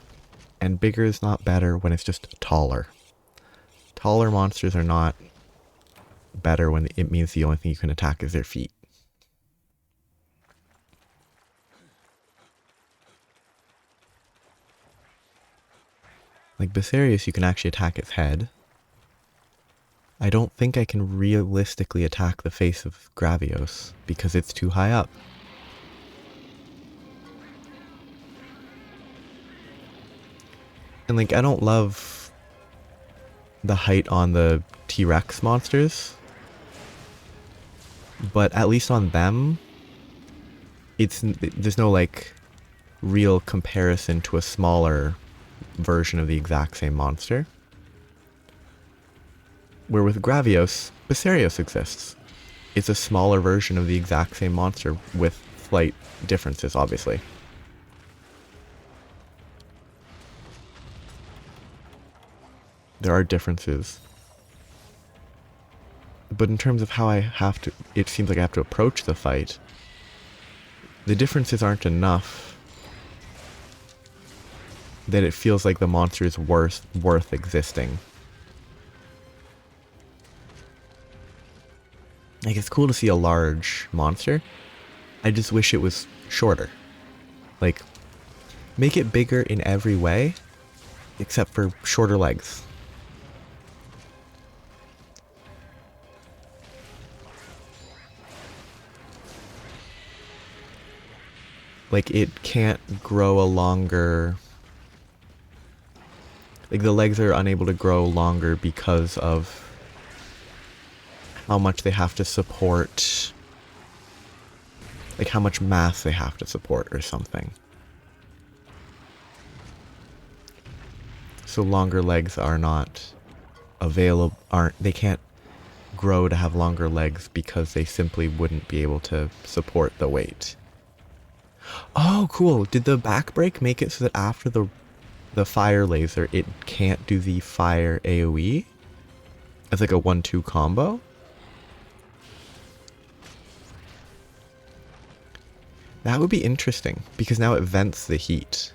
and bigger is not better when it's just taller. Taller monsters are not better when it means the only thing you can attack is their feet. Like Basarios, you can actually attack its head. I don't think I can realistically attack the face of Gravios because it's too high up. And like, I don't love the height on the T-Rex monsters, but at least on them, there's no like real comparison to a smaller version of the exact same monster. Where with Gravios, Basarios exists. It's a smaller version of the exact same monster with slight differences, obviously. There are differences. But in terms of how it seems like I have to approach the fight, the differences aren't enough that it feels like the monster is worth existing. Like, it's cool to see a large monster. I just wish it was shorter. Like, make it bigger in every way, except for shorter legs. Like, it can't grow a longer... Like, the legs are unable to grow longer because of how much they have to support, like how much mass they have to support or something. So longer legs are not available, they can't grow to have longer legs because they simply wouldn't be able to support the weight. Oh, cool. Did the back break make it so that after the fire laser, it can't do the fire AoE as like a 1-2 combo? That would be interesting, because now it vents the heat.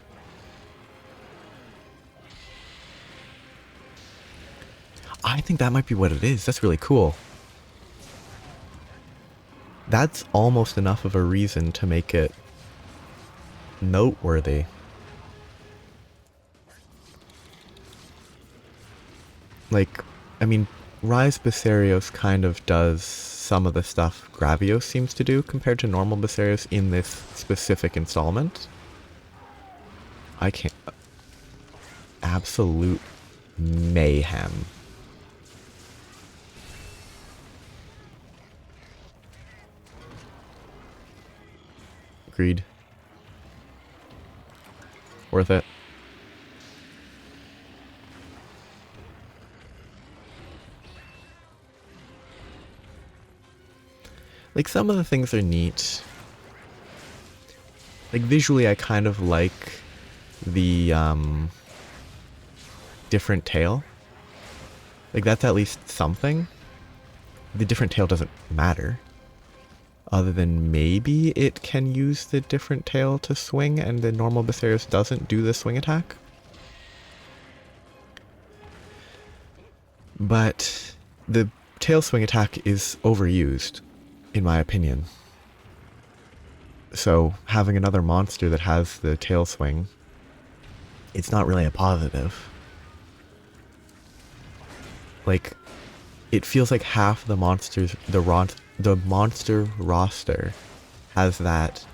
I think that might be what it is. That's really cool. That's almost enough of a reason to make it noteworthy. Like, I mean, Rise Basarios kind of does some of the stuff Gravios seems to do compared to normal Basarios in this specific installment. I can't... Absolute mayhem. Agreed. Worth it. Like, some of the things are neat. Like, visually, I kind of like the, different tail. Like, that's at least something. The different tail doesn't matter. Other than maybe it can use the different tail to swing and the normal Basarios doesn't do the swing attack. But the tail swing attack is overused, in my opinion. So having another monster that has the tail swing, it's not really a positive. Like, it feels like half the monsters, the monster roster has that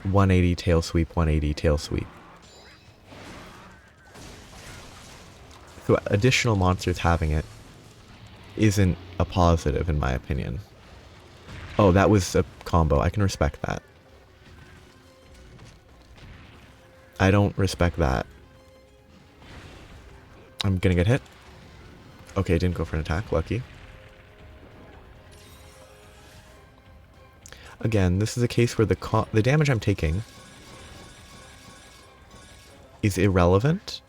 180 tail sweep, 180 tail sweep. So additional monsters having it isn't a positive in my opinion. Oh, that was a combo. I can respect that. I don't respect that. I'm gonna get hit. Okay, didn't go for an attack. Lucky. Again, this is a case where the damage I'm taking is irrelevant,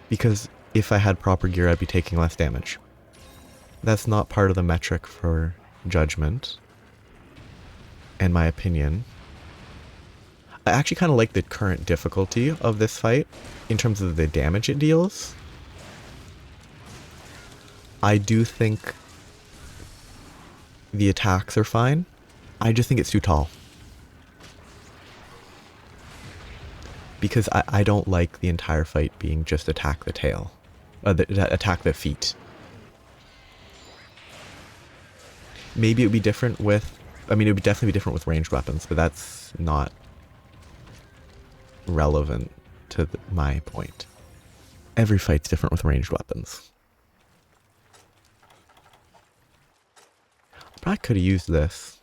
because if I had proper gear, I'd be taking less damage. That's not part of the metric for judgment, in my opinion. I actually kind of like the current difficulty of this fight in terms of the damage it deals. I do think the attacks are fine. I just think it's too tall. Because I don't like the entire fight being just attack the tail. Attack the feet. Maybe it would be different with... I mean, it would definitely be different with ranged weapons, but that's not relevant to my point. Every fight's different with ranged weapons. Probably could have used this.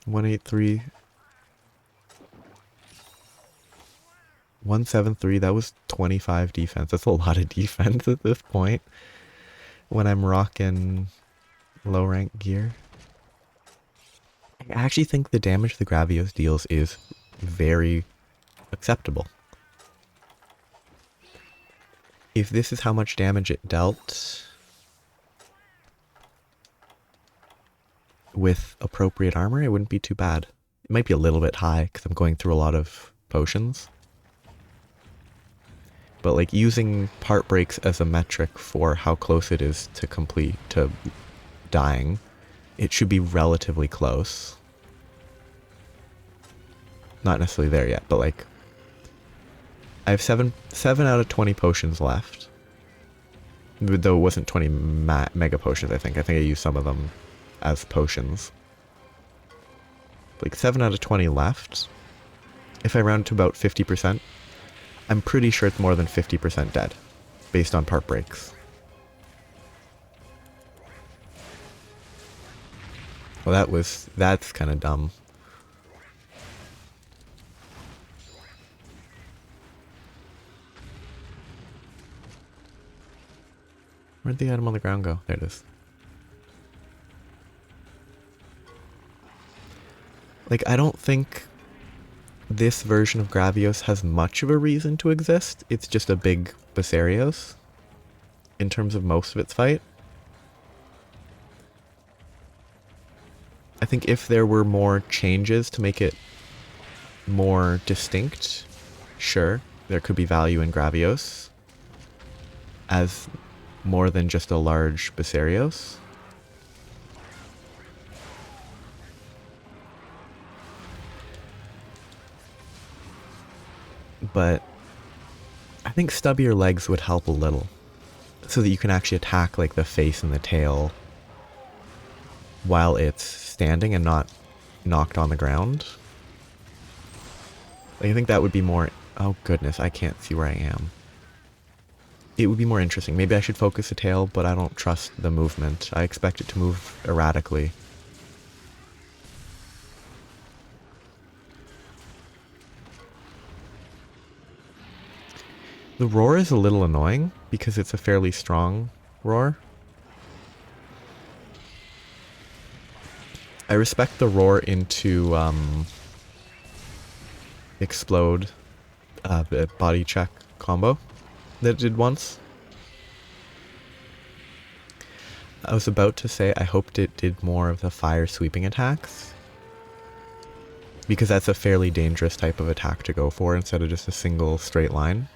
$183. 173, that was 25 defense. That's a lot of defense at this point. When I'm rocking low rank gear. I actually think the damage the Gravios deals is very acceptable. If this is how much damage it dealt with appropriate armor, it wouldn't be too bad. It might be a little bit high because I'm going through a lot of potions. But like using part breaks as a metric for how close it is to dying, it should be relatively close. Not necessarily there yet, but like I have 7 out of 20 potions left. Though it wasn't 20 mega potions, I think. I used some of them as potions. Like 7 out of 20 left. If I round to about 50%, I'm pretty sure it's more than 50% dead, based on part breaks. Well, that's kind of dumb. Where'd the item on the ground go? There it is. Like, I don't think this version of Gravios has much of a reason to exist. It's just a big Basarios in terms of most of its fight. I think if there were more changes to make it more distinct, sure, there could be value in Gravios as more than just a large Basarios. but I think stubbier legs would help a little, so that you can actually attack like the face and the tail while it's standing and not knocked on the ground. Like, I think that would be more... Oh goodness, I can't see where I am. It would be more interesting. Maybe I should focus the tail, but I don't trust the movement. I expect it to move erratically. The roar is a little annoying because it's a fairly strong roar. I respect the roar into explode body check combo that it did once. I was about to say I hoped it did more of the fire sweeping attacks, because that's a fairly dangerous type of attack to go for instead of just a single straight line,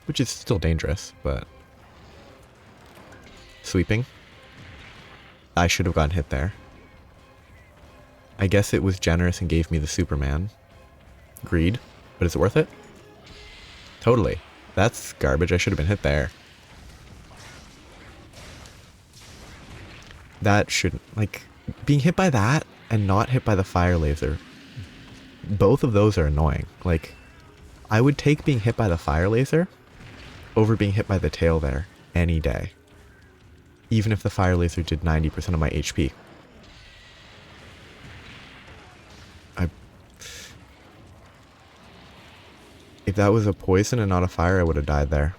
which is still dangerous, but sweeping. I should have gotten hit there. I guess it was generous and gave me the Superman. Greed. But is it worth it? Totally. That's garbage. I should have been hit there. That shouldn't... Like, being hit by that and not hit by the fire laser, both of those are annoying. Like, I would take being hit by the fire laser over being hit by the tail there any day. Even if the fire laser did 90% of my HP. If that was a poison and not a fire, I would have died there.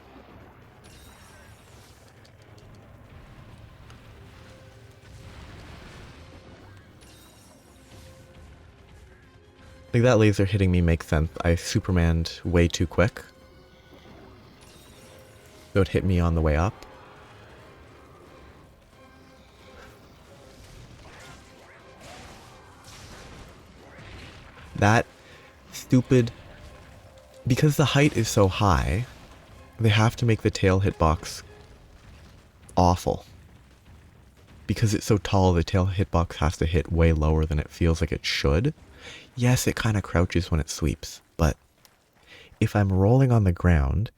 Like, that laser hitting me makes sense. I Supermaned way too quick. So it hit me on the way up. That stupid... Because the height is so high, they have to make the tail hitbox awful. Because it's so tall, the tail hitbox has to hit way lower than it feels like it should. Yes, it kind of crouches when it sweeps, but if I'm rolling on the ground,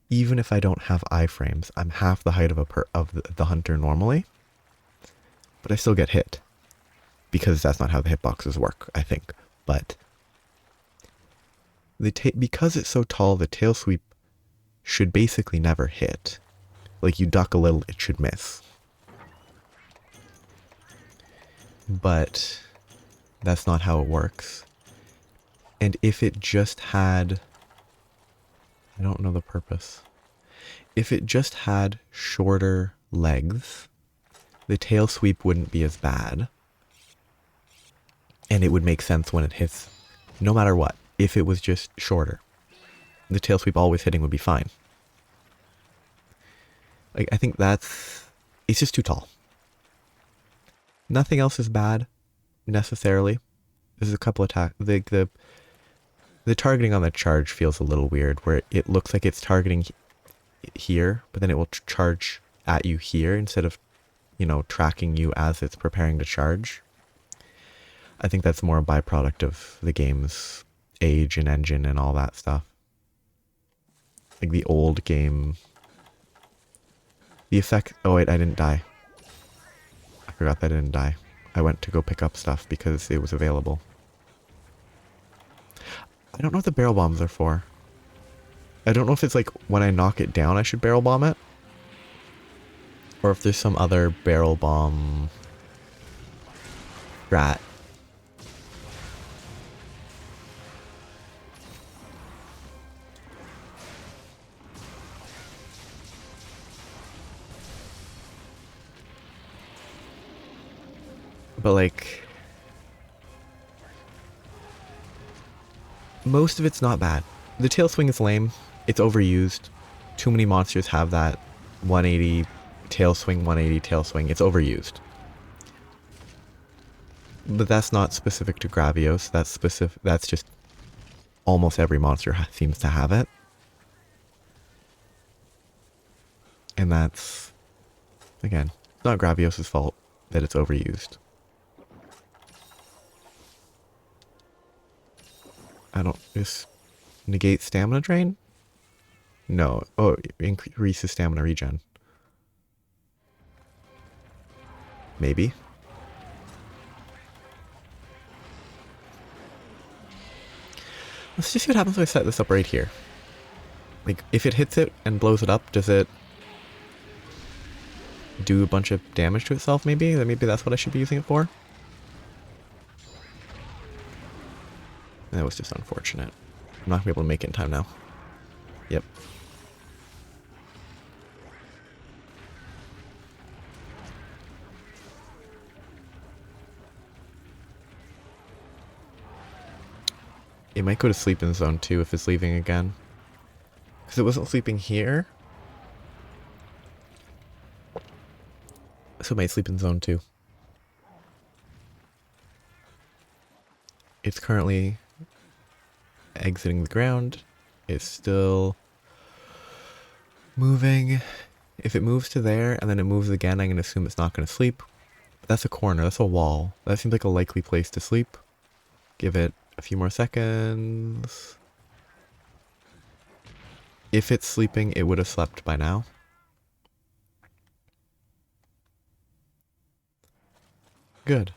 even if I don't have iframes, I'm half the height of the hunter normally, but I still get hit. Because that's not how the hitboxes work, I think. But because it's so tall, the tail sweep should basically never hit. Like, you duck a little, it should miss. But that's not how it works. And if it just had... I don't know the purpose. If it just had shorter legs, the tail sweep wouldn't be as bad. And it would make sense when it hits, no matter what. If it was just shorter, the tail sweep always hitting would be fine. Like, I think it's just too tall. Nothing else is bad, necessarily. There's a couple of the targeting on the charge feels a little weird, where it looks like it's targeting here, but then it will charge at you here instead of, you know, tracking you as it's preparing to charge. I think that's more a byproduct of the game's age and engine and all that stuff. Like the old game. The effect... Oh wait, I didn't die. I forgot that I didn't die. I went to go pick up stuff because it was available. I don't know what the barrel bombs are for. I don't know if it's like when I knock it down I should barrel bomb it. Or if there's some other barrel bomb strat. But like, most of it's not bad. The tail swing is lame. It's overused. Too many monsters have that 180 tail swing, 180 tail swing. It's overused. But that's not specific to Gravios. That's just almost every monster seems to have it. And that's, again, it's not Gravios' fault that it's overused. Negate stamina drain? No. Oh, increases stamina regen. Maybe. Let's just see what happens if I set this up right here. Like, if it hits it and blows it up, does it do a bunch of damage to itself, maybe? Maybe that's what I should be using it for? That was just unfortunate. I'm not going to be able to make it in time now. Yep. It might go to sleep in zone 2 if it's leaving again. Because it wasn't sleeping here. So it might sleep in zone 2. It's currently exiting the ground. It's still moving. If it moves to there and then it moves again, I'm going to assume it's not going to sleep. But that's a corner. That's a wall. That seems like a likely place to sleep. Give it a few more seconds. If it's sleeping, it would have slept by now. Good.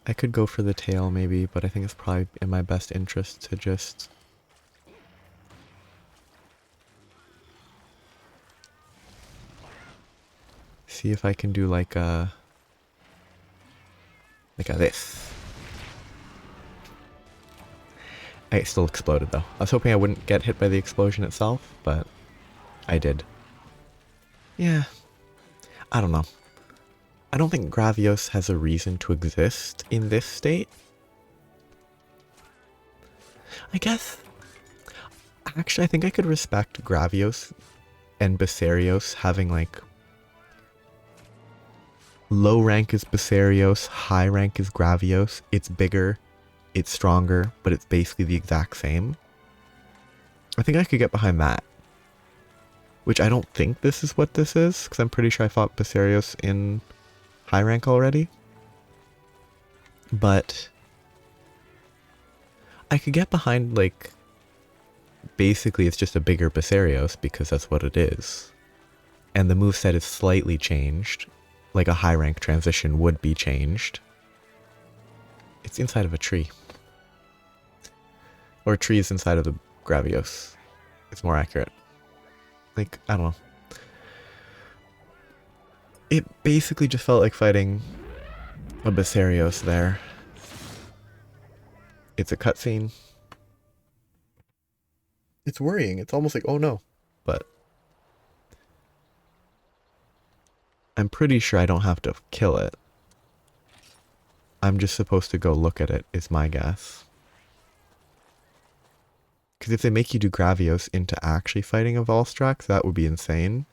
I could go for the tail maybe, but I think it's probably in my best interest to just see if I can do like a this. It still exploded though. I was hoping I wouldn't get hit by the explosion itself, but I did. Yeah. I don't know. I don't think Gravios has a reason to exist in this state. I guess... Actually, I think I could respect Gravios and Basarios having like... Low rank is Basarios, high rank is Gravios. It's bigger, it's stronger, but it's basically the exact same. I think I could get behind that. Which I don't think this is what this is, because I'm pretty sure I fought Basarios in high rank already. But I could get behind, like, basically it's just a bigger Basarios, because that's what it is. And the moveset is slightly changed, like a high rank transition would be changed. It's inside of a tree. Or a tree is inside of the Gravios. It's more accurate. Like, I don't know. It basically just felt like fighting a Basarios there. It's a cutscene. It's worrying. It's almost like, oh no. But I'm pretty sure I don't have to kill it. I'm just supposed to go look at it, is my guess. Because if they make you do Gravios into actually fighting a Volstrax, that would be insane.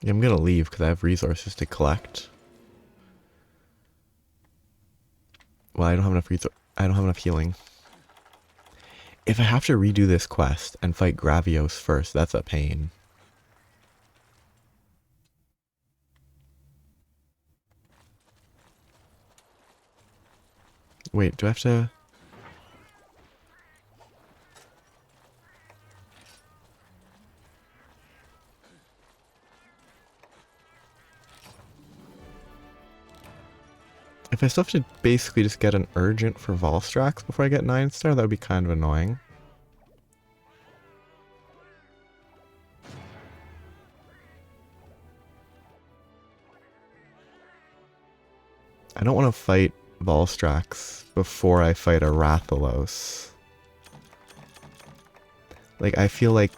Yeah, I'm gonna leave because I have resources to collect. Well, I don't have enough I don't have enough healing. If I have to redo this quest and fight Gravios first, that's a pain. Wait, do I have to... If I still have to basically just get an urgent for Volstrax before I get 9-star, that would be kind of annoying. I don't want to fight Volstrax before I fight a Rathalos. Like, I feel like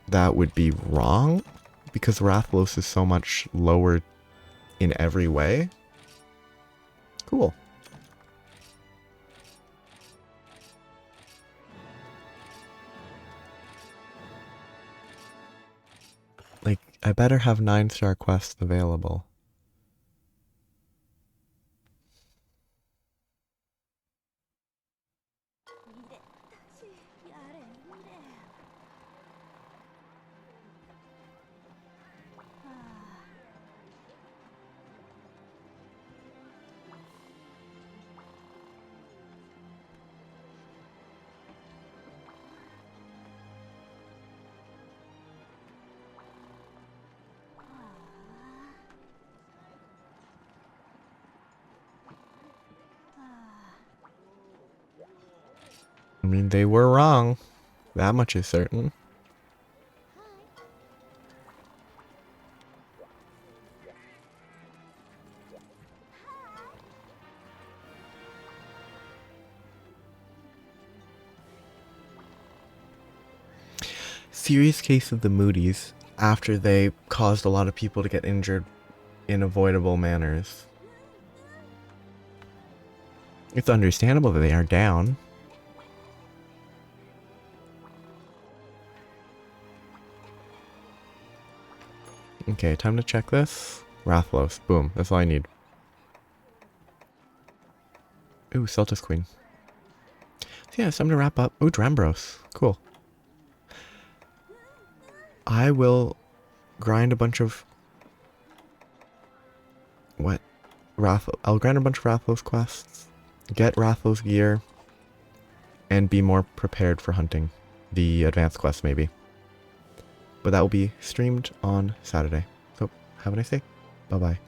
that would be wrong, because Rathalos is so much lower in every way. Cool. I better have 9-star quests available. I mean, they were wrong. That much is certain. Serious case of the Moody's after they caused a lot of people to get injured in avoidable manners. It's understandable that they are down. Okay, time to check this. Rathlos. Boom. That's all I need. Ooh, Celtis Queen. So yeah, it's time to wrap up. Ooh, Drambros. Cool. I will grind a bunch of... What? I'll grind a bunch of Rathlos quests, get Rathlos gear, and be more prepared for hunting. The advanced quest, maybe. But that will be streamed on Saturday. So, have a nice day. Bye-bye.